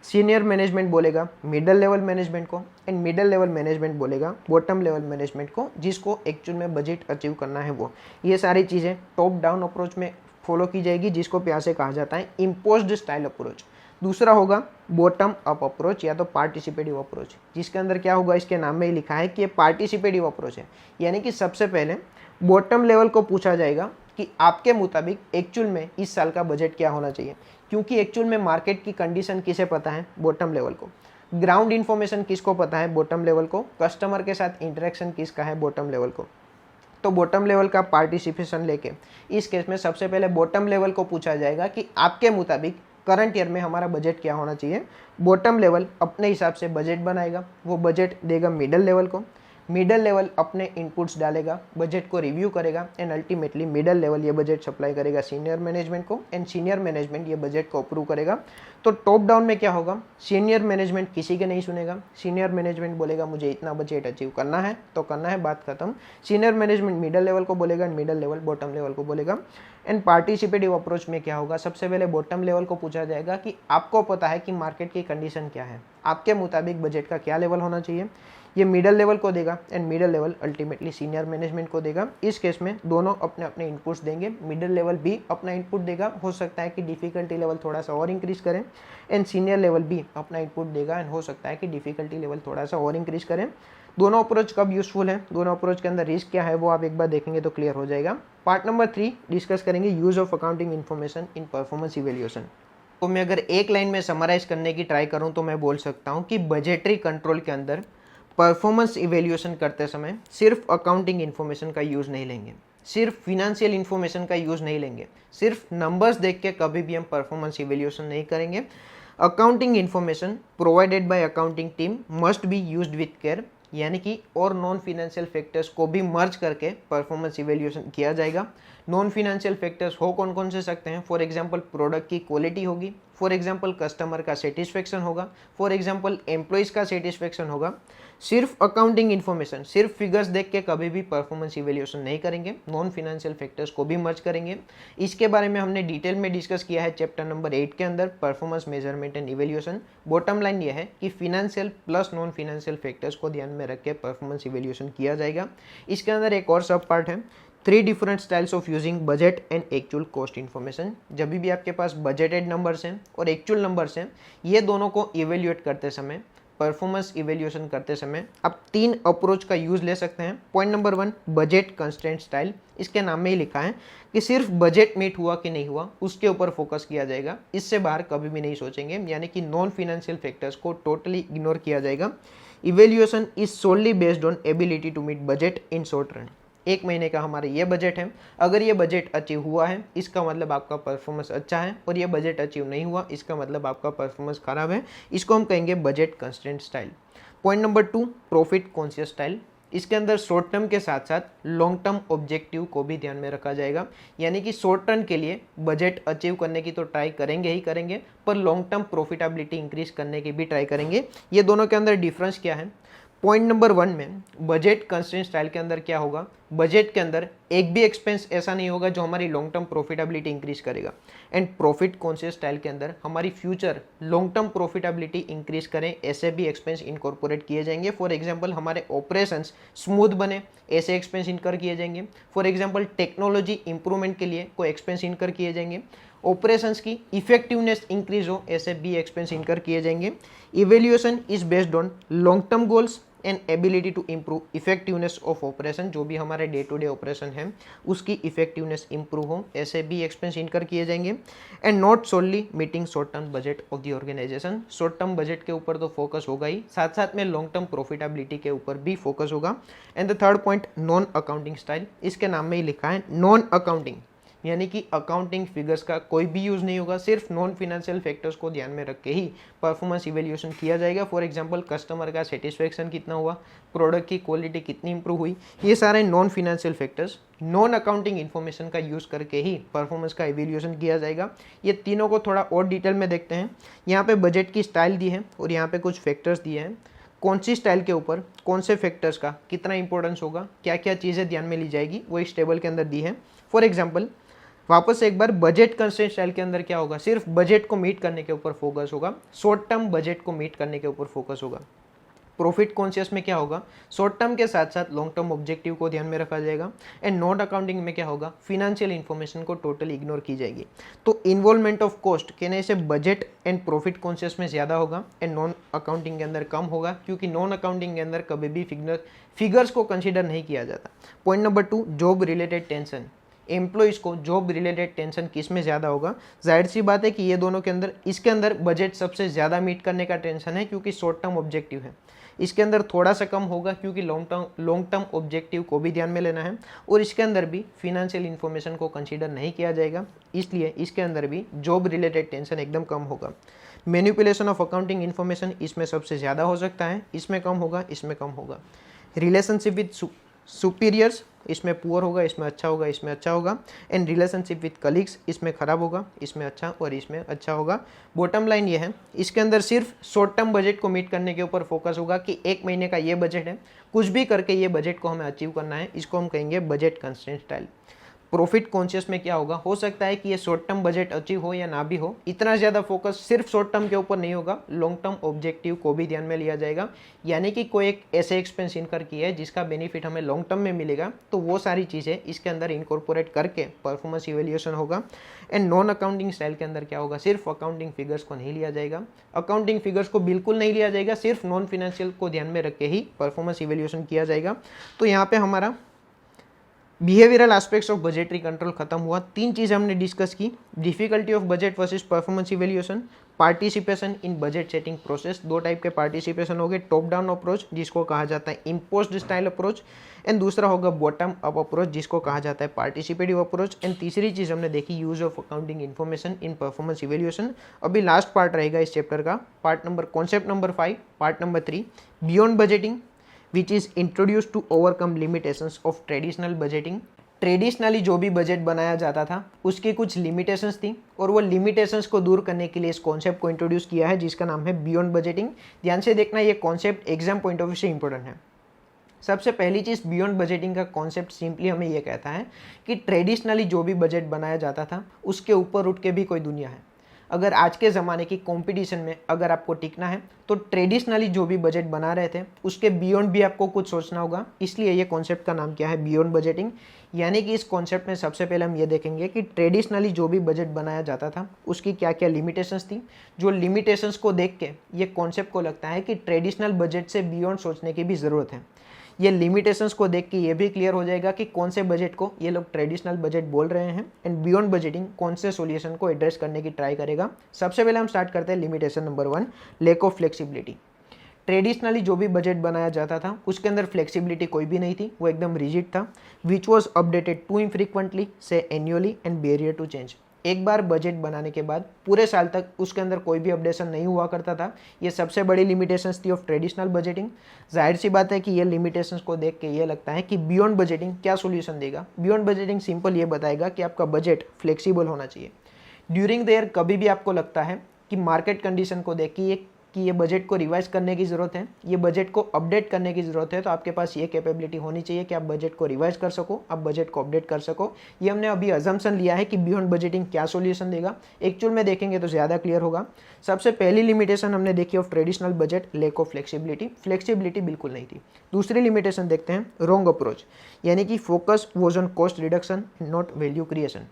सीनियर मैनेजमेंट बोलेगा मिडिल लेवल मैनेजमेंट को, एंड मिडिल लेवल मैनेजमेंट बोलेगा बॉटम लेवल मैनेजमेंट को, जिसको एक्चुअल में बजट अचीव करना है वो। ये सारी चीज़ें टॉप डाउन अप्रोच में फॉलो की जाएगी, जिसको प्यार से कहा जाता है इम्पोज्ड स्टाइल अप्रोच। दूसरा होगा बॉटम अप अप्रोच या तो पार्टिसिपेटिव अप्रोच, जिसके अंदर क्या होगा, इसके नाम में ही लिखा है कि ये पार्टिसिपेटिव अप्रोच है। यानी कि सबसे पहले बॉटम लेवल को पूछा जाएगा कि आपके मुताबिक एक्चुअल में इस साल का बजट क्या होना चाहिए, क्योंकि एक्चुअल में मार्केट की कंडीशन किसे पता है, बॉटम लेवल को। ग्राउंड इन्फॉर्मेशन किसको पता है, बॉटम लेवल को। कस्टमर के साथ इंटरेक्शन किसका है, बॉटम लेवल को। तो बॉटम लेवल का पार्टिसिपेशन लेके इस केस में सबसे पहले बॉटम लेवल को पूछा जाएगा कि आपके मुताबिक करंट ईयर में हमारा बजट क्या होना चाहिए। बॉटम लेवल अपने हिसाब से बजट बनाएगा, वो बजट देगा मिडल लेवल को। मिडल लेवल अपने इनपुट्स डालेगा, बजट को रिव्यू करेगा, एंड अल्टीमेटली मिडल लेवल ये बजट सप्लाई करेगा सीनियर मैनेजमेंट को, एंड सीनियर मैनेजमेंट ये बजट को अप्रूव करेगा। तो टॉप डाउन में क्या होगा, सीनियर मैनेजमेंट किसी के नहीं सुनेगा। सीनियर मैनेजमेंट बोलेगा मुझे इतना बजट अचीव करना है तो करना है, बात खत्म। सीनियर मैनेजमेंट मिडल लेवल को बोलेगा, and middle level bottom level को बोलेगा। एंड पार्टिसिपेटिव अप्रोच में क्या होगा, सबसे पहले बॉटम लेवल को पूछा जाएगा कि आपको पता है कि मार्केट की कंडीशन क्या है, आपके मुताबिक बजट का क्या लेवल होना चाहिए। ये मिडल लेवल को देगा and middle level ultimately senior management को देगा। इस केस में दोनों अपने अपने इनपुट्स देंगे, मिडल लेवल भी अपना इनपुट देगा, हो सकता है कि डिफिकल्टी लेवल थोड़ा सा और इंक्रीज करें, एंड सीनियर लेवल भी अपना इनपुट देगा एंड हो सकता है कि डिफिकल्टी लेवल थोड़ा सा और इंक्रीज करें। दोनों अप्रोच कब यूजफुल है, दोनों अप्रोच के अंदर रिस्क क्या है, वो आप एक बार देखेंगे तो क्लियर हो जाएगा। पार्ट नंबर 3 डिस्कस करेंगे use of accounting information in performance evaluation. तो मैं अगर एक लाइन में समराइज करने की ट्राई करूं तो मैं बोल सकता हूं कि बजटरी कंट्रोल के अंदर परफॉर्मेंस इवेल्यूएशन करते समय सिर्फ अकाउंटिंग इन्फॉर्मेशन का यूज़ नहीं लेंगे, सिर्फ फिनेंशियल इन्फॉर्मेशन का यूज़ नहीं लेंगे, सिर्फ नंबर्स देख के कभी भी हम परफॉर्मेंस इवेल्यूएशन नहीं करेंगे। Accounting information provided by accounting team must be used with care, यानी कि और नॉन फिनेंशियल फैक्टर्स को भी मर्ज करके परफॉर्मेंस इवेल्यूएशन किया जाएगा। नॉन फिनेंशियल फैक्टर्स हो कौन कौन से सकते हैं, फॉर एग्जांपल प्रोडक्ट की क्वालिटी होगी, फॉर एग्जांपल कस्टमर का सेटिस्फेक्शन होगा, फॉर एग्जांपल एम्प्लॉइज़ का सेटिस्फेक्शन होगा। सिर्फ अकाउंटिंग इन्फॉर्मेशन, सिर्फ फिगर्स देख के कभी भी परफॉर्मेंस इवेल्यूएशन नहीं करेंगे, नॉन फिनेंशियल फैक्टर्स को भी मर्ज करेंगे। इसके बारे में हमने डिटेल में डिस्कस किया है चैप्टर नंबर 8 के अंदर, performance measurement and evaluation. Bottom line ये है कि financial plus non financial factors को ध्यान में रख के परफॉर्मेंस इवेल्यूएशन किया जाएगा। इसके अंदर एक और सब पार्ट है, 3 different styles of using budget and actual cost information. जब भी आपके पास बजटेड नंबर्स हैं और एक्चुअल नंबर्स हैं, ये दोनों को इवेल्यूएट करते समय, परफॉर्मेंस इवेल्यूएशन करते समय आप 3 अप्रोच का यूज ले सकते हैं। Point number 1 budget constraint style, इसके नाम में ही लिखा है कि सिर्फ बजट मीट हुआ कि नहीं हुआ उसके ऊपर फोकस किया जाएगा, इससे बाहर कभी भी नहीं सोचेंगे, यानी कि नॉन फिनेंशियल फैक्टर्स को टोटली इग्नोर किया जाएगा। Evaluation is solely based on ability to meet budget in short run. एक महीने का हमारा ये बजट है, अगर ये बजट अचीव हुआ है इसका मतलब आपका परफॉर्मेंस अच्छा है, और ये बजट अचीव नहीं हुआ इसका मतलब आपका परफॉर्मेंस खराब है। इसको हम कहेंगे budget constraint style. Point number 2 profit conscious style, इसके अंदर शॉर्ट टर्म के साथ साथ लॉन्ग टर्म ऑब्जेक्टिव को भी ध्यान में रखा जाएगा, यानी कि शॉर्ट टर्म के लिए बजट अचीव करने की तो ट्राई करेंगे ही करेंगे, पर लॉन्ग टर्म प्रॉफिटेबिलिटी इंक्रीज करने की भी ट्राई करेंगे। ये दोनों के अंदर डिफरेंस क्या है, पॉइंट नंबर 1 में बजट कंस्ट्रेंट स्टाइल के अंदर क्या होगा, बजट के अंदर एक भी एक्सपेंस ऐसा नहीं होगा जो हमारी लॉन्ग टर्म प्रॉफिटेबिलिटी इंक्रीज करेगा, एंड प्रॉफिट कॉन्शियस स्टाइल के अंदर हमारी future long term profitability increase करें ऐसे भी एक्सपेंस इनकॉर्पोरेट किए जाएंगे। फॉर एग्जांपल हमारे ऑपरेशंस स्मूथ बने ऐसे एक्सपेंस इनकर किए जाएंगे, फॉर एग्जांपल टेक्नोलॉजी इंप्रूवमेंट के लिए कोई एक्सपेंस इनकर किए जाएंगे, ऑपरेशंस की इफेक्टिवनेस इंक्रीज हो ऐसे भी एक्सपेंस इनकर किए जाएंगे। Evaluation is based on long term goals and ability to improve effectiveness of operation, जो भी हमारे डे टू डे ऑपरेशन है उसकी इफेक्टिवनेस इंप्रूव हो ऐसे भी एक्सपेंस इनकर किए जाएंगे। And not solely meeting short term budget of the organisation, short term budget के ऊपर तो फोकस होगा ही, साथ साथ में लॉन्ग टर्म प्रॉफिटेबिलिटी के ऊपर भी फोकस होगा। And the third point non accounting style, इसके नाम में ही लिखा है नॉन अकाउंटिंग, यानी कि अकाउंटिंग फिगर्स का कोई भी यूज़ नहीं होगा, सिर्फ नॉन फिनेंशियल फैक्टर्स को ध्यान में रख के ही परफॉर्मेंस इवेल्यूएशन किया जाएगा। फॉर एग्जांपल कस्टमर का सेटिस्फेक्शन कितना हुआ, प्रोडक्ट की क्वालिटी कितनी इंप्रूव हुई, ये सारे non financial factors non accounting information का यूज़ करके ही परफॉर्मेंस का इवेल्यूएशन किया जाएगा। ये तीनों को थोड़ा और डिटेल में देखते हैं। यहाँ पे बजट की स्टाइल दी है और यहाँ पे कुछ फैक्टर्स दिए हैं, कौन सी स्टाइल के ऊपर कौन से फैक्टर्स का कितना इंपॉर्टेंस होगा, क्या क्या चीज़ें ध्यान में ली जाएगी, वो इस टेबल के अंदर दी है। फॉर एग्जाम्पल वापस एक बार बजट कंस्ट्रेंट स्टाइल के अंदर क्या होगा, सिर्फ बजट को मीट करने के ऊपर फोकस होगा, शॉर्ट टर्म बजट को मीट करने के ऊपर फोकस होगा। प्रॉफिट कॉन्शियस में क्या होगा, शॉर्ट टर्म के साथ साथ लॉन्ग टर्म ऑब्जेक्टिव को ध्यान में रखा जाएगा। एंड नॉन अकाउंटिंग में क्या होगा, फिनेंशियल इन्फॉर्मेशन को टोटली इग्नोर की जाएगी। तो इन्वॉल्वमेंट ऑफ कॉस्ट कहने से बजट एंड प्रॉफिट कॉन्शियस में ज़्यादा होगा एंड नॉन अकाउंटिंग के अंदर कम होगा, क्योंकि नॉन अकाउंटिंग के अंदर कभी भी फिगर्स को कंसिडर नहीं किया जाता। Point number 2 job related tension, employees को जॉब रिलेटेड टेंशन किस में ज़्यादा होगा, जाहिर सी बात है कि ये दोनों के अंदर, इसके अंदर बजट सबसे ज़्यादा मीट करने का टेंशन है क्योंकि शॉर्ट टर्म ऑब्जेक्टिव है, इसके अंदर थोड़ा सा कम होगा क्योंकि लॉन्ग टर्म ऑब्जेक्टिव को भी ध्यान में लेना है, और इसके अंदर भी फिनेंशियल इन्फॉर्मेशन को कंसीडर नहीं किया जाएगा, इसलिए इसके अंदर भी जॉब रिलेटेड टेंशन एकदम कम होगा। मैनिपुलेशन ऑफ अकाउंटिंग इन्फॉर्मेशन इसमें सबसे ज़्यादा हो सकता है, इसमें कम होगा, इसमें कम होगा। रिलेशनशिप विद सुपीरियर्स इसमें पुअर होगा, इसमें अच्छा होगा, इसमें अच्छा होगा। एंड रिलेशनशिप विद कलीग्स इसमें खराब होगा, इसमें अच्छा और इसमें अच्छा होगा। बॉटम लाइन ये है, इसके अंदर सिर्फ शॉर्ट टर्म बजट को मीट करने के ऊपर फोकस होगा कि एक महीने का ये बजट है, कुछ भी करके ये बजट को हमें अचीव करना है, इसको हम कहेंगे budget constraint style. Profit conscious में क्या होगा, हो सकता है कि ये शॉर्ट टर्म बजट अचीव हो या ना भी हो, इतना ज़्यादा फोकस सिर्फ शॉर्ट टर्म के ऊपर नहीं होगा, लॉन्ग टर्म ऑब्जेक्टिव को भी ध्यान में लिया जाएगा। यानी कि कोई एक ऐसे एक्सपेंस इनकर किया है जिसका बेनिफिट हमें लॉन्ग टर्म में मिलेगा, तो वो सारी चीज़ें इसके अंदर इनकॉर्पोरेट करके परफॉर्मेंस इवेल्यूएशन होगा। एंड नॉन अकाउंटिंग स्टाइल के अंदर क्या होगा, सिर्फ अकाउंटिंग फिगर्स को नहीं लिया जाएगा, अकाउंटिंग फिगर्स को बिल्कुल नहीं लिया जाएगा, सिर्फ नॉन फिनेंशियल को ध्यान में रख के ही परफॉर्मेंस इवेल्यूएशन किया जाएगा। तो यहाँ पे हमारा behavioural aspects of budgetary control खत्म हुआ। 3 चीज़ हमने डिस्कस की, difficulty of budget versus performance evaluation, participation in budget setting process. 2 type के पार्टिसिपेशन हो गए, टॉप डाउन अप्रोच जिसको कहा जाता है इम्पोज्ड स्टाइल अप्रोच, एंड दूसरा होगा बॉटम अप अप्रोच जिसको कहा जाता है पार्टिसिपेटिव अप्रोच। एंड तीसरी चीज़ हमने देखी use of accounting information in performance evaluation. अभी लास्ट पार्ट रहेगा इस चैप्टर का, concept number 5, part number 3, beyond budgeting which is introduced to overcome limitations of traditional budgeting। Traditionally जो भी बजट बनाया जाता था उसकी कुछ लिमिटेशंस थी, और वो लिमिटेशंस को दूर करने के लिए इस कॉन्सेप्ट को इंट्रोड्यूस किया है जिसका नाम है बियॉन्ड बजटिंग। ध्यान से देखना, ये concept exam point of view से इंपॉर्टेंट है। सबसे पहली चीज़, बियॉन्ड बजटिंग का कॉन्सेप्ट सिंपली हमें ये कहता है कि ट्रेडिशनली जो भी बजट बनाया जाता था उसके ऊपर उठ के भी कोई दुनिया है। अगर आज के ज़माने की कंपटीशन में अगर आपको टिकना है तो ट्रेडिशनली जो भी बजट बना रहे थे उसके बियॉन्ड भी आपको कुछ सोचना होगा, इसलिए ये कॉन्सेप्ट का नाम क्या है, बियॉन्ड बजटिंग। यानी कि इस कॉन्सेप्ट में सबसे पहले हम ये देखेंगे कि ट्रेडिशनली जो भी बजट बनाया जाता था उसकी क्या क्या लिमिटेशंस थी। जो लिमिटेशंस को देख के ये कॉन्सेप्ट को लगता है कि ट्रेडिशनल बजट से बियॉन्ड सोचने की भी ज़रूरत है। ये लिमिटेशंस को देख के ये भी क्लियर हो जाएगा कि कौन से बजट को ये लोग ट्रेडिशनल बजट बोल रहे हैं, एंड बियॉन्ड बजटिंग कौन से सॉल्यूशन को एड्रेस करने की ट्राई करेगा। सबसे पहले हम स्टार्ट करते हैं limitation number 1, lack of flexibility. Traditionally जो भी बजट बनाया जाता था उसके अंदर फ्लेक्सिबिलिटी कोई भी नहीं थी, वो एकदम रिजिड था, which was updated to infrequently से annually and barrier to change. एक बार बजट बनाने के बाद पूरे साल तक उसके अंदर कोई भी अपडेशन नहीं हुआ करता था। ये सबसे बड़ी लिमिटेशंस थी ऑफ ट्रेडिशनल बजटिंग। जाहिर सी बात है कि ये लिमिटेशंस को देख के ये लगता है कि बियॉन्ड बजटिंग क्या सॉल्यूशन देगा। बियॉन्ड बजटिंग सिंपल ये बताएगा कि आपका बजट फ्लेक्सिबल होना चाहिए। ड्यूरिंग द ईयर कभी भी आपको लगता है कि मार्केट कंडीशन को देख के ये बजट को रिवाइज करने की ज़रूरत है, ये बजट को अपडेट करने की ज़रूरत है, तो आपके पास ये कैपेबिलिटी होनी चाहिए कि आप बजट को रिवाइज कर सको, आप बजट को अपडेट कर सको। ये हमने अभी अजम्पशन लिया है कि बियॉन्ड बजटिंग क्या सॉल्यूशन देगा, एक्चुअल में देखेंगे तो ज़्यादा क्लियर होगा। सबसे पहली लिमिटेशन हमने देखी of traditional budget, lack of flexibility. Flexibility बिल्कुल नहीं थी। दूसरी लिमिटेशन देखते हैं, रॉन्ग अप्रोच, यानी कि focus was on cost reduction not value creation.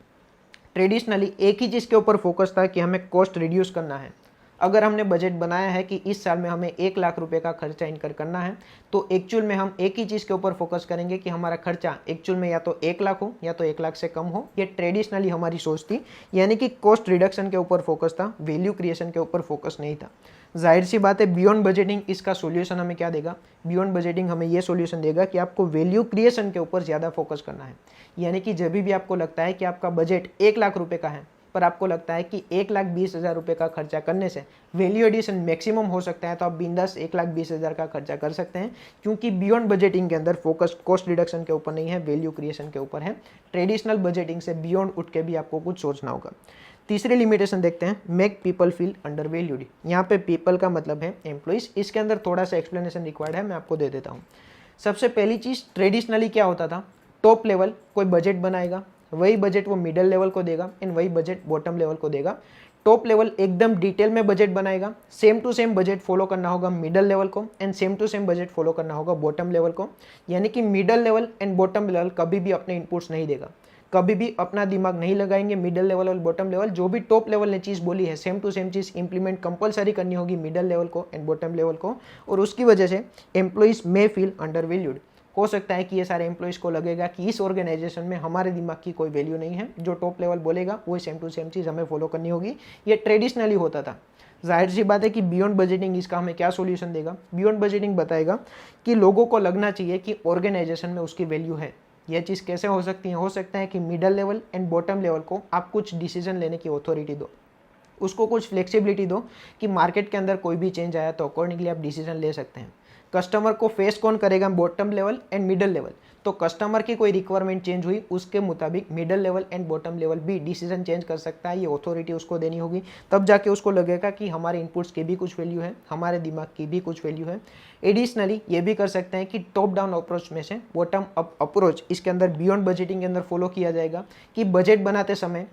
Traditionally एक ही चीज़ के ऊपर फोकस था कि हमें कॉस्ट रिड्यूस करना है। अगर हमने बजट बनाया है कि इस साल में हमें 1 लाख रुपए का खर्चा इनकर करना है, तो एक्चुअल में हम एक ही चीज़ के ऊपर फोकस करेंगे कि हमारा खर्चा एक्चुअल में या तो 1 लाख हो या तो 1 लाख से कम हो। ये ट्रेडिशनली हमारी सोच थी, यानी कि कॉस्ट रिडक्शन के ऊपर फोकस था, वैल्यू क्रिएशन के ऊपर फोकस नहीं था। जाहिर सी बात है बियॉन्ड बजटिंग इसका सोल्यूशन हमें क्या देगा, बियॉन्ड बजटिंग हमें ये सोल्यूशन देगा कि आपको वैल्यू क्रिएशन के ऊपर ज़्यादा फोकस करना है। यानी कि जब भी आपको लगता है कि आपका बजट 1 लाख रुपये का है, पर आपको लगता है कि 1,20,000 रुपये का खर्चा करने से वैल्यू एडिशन मैक्सिमम हो सकता है, तो आप बिंदास 1,20,000 का खर्चा कर सकते हैं, क्योंकि बियॉन्ड बजटिंग के अंदर फोकस कॉस्ट रिडक्शन के ऊपर नहीं है, वैल्यू क्रिएशन के ऊपर है। ट्रेडिशनल बजटिंग से बियॉन्ड उठ के भी आपको कुछ सोचना होगा। तीसरी लिमिटेशन देखते हैं, make people feel under valued. यहाँ पे पीपल का मतलब है एम्प्लॉइज। इसके अंदर थोड़ा सा एक्सप्लेनेशन रिक्वायर्ड है, मैं आपको दे देता हूँ। सबसे पहली चीज़, ट्रेडिशनली क्या होता था, टॉप लेवल कोई बजट बनाएगा, वही बजट वो मिडिल लेवल को देगा, एंड वही बजट बॉटम लेवल को देगा। टॉप लेवल एकदम डिटेल में बजट बनाएगा, same to same budget follow करना होगा मिडिल लेवल को, and same to same budget follow करना होगा बॉटम लेवल को। यानी कि middle level and bottom level कभी भी अपने इनपुट्स नहीं देगा, कभी भी अपना दिमाग नहीं लगाएंगे मिडिल लेवल और बॉटम लेवल। जो भी टॉप लेवल ने चीज़ बोली है, सेम टू सेम चीज़ इंप्लीमेंट कंपलसरी करनी होगी मिडिल लेवल को एंड बॉटम लेवल को, और उसकी वजह से employees may feel undervalued. हो सकता है कि ये सारे एम्प्लॉइज़ को लगेगा कि इस ऑर्गेनाइजेशन में हमारे दिमाग की कोई वैल्यू नहीं है, जो टॉप लेवल बोलेगा वही सेम टू सेम चीज़ हमें फॉलो करनी होगी। ये ट्रेडिशनली होता था। जाहिर सी बात है कि बियॉन्ड बजटिंग इसका हमें क्या सॉल्यूशन देगा, बियॉन्ड बजटिंग बताएगा कि लोगों को लगना चाहिए कि ऑर्गेनाइजेशन में उसकी वैल्यू है। यह चीज़ कैसे हो सकती है, हो सकता है कि middle level and bottom level को आप कुछ डिसीजन लेने की अथॉरिटी दो, उसको कुछ फ्लेक्सिबिलिटी दो कि मार्केट के अंदर कोई भी चेंज आया तो अकॉर्डिंगली आप डिसीजन ले सकते हैं। कस्टमर को फेस कौन करेगा, bottom level and middle level. तो कस्टमर की कोई रिक्वायरमेंट चेंज हुई उसके मुताबिक middle level and bottom level भी डिसीजन चेंज कर सकता है, ये अथॉरिटी उसको देनी होगी। तब जाके उसको लगेगा कि हमारे इनपुट्स की भी कुछ वैल्यू है, हमारे दिमाग की भी कुछ वैल्यू है। एडिशनली ये भी कर सकते हैं कि टॉप डाउन अप्रोच में से बॉटम अप अप्रोच इसके अंदर बियॉन्ड बजटिंग के अंदर फॉलो किया जाएगा कि बजट बनाते समय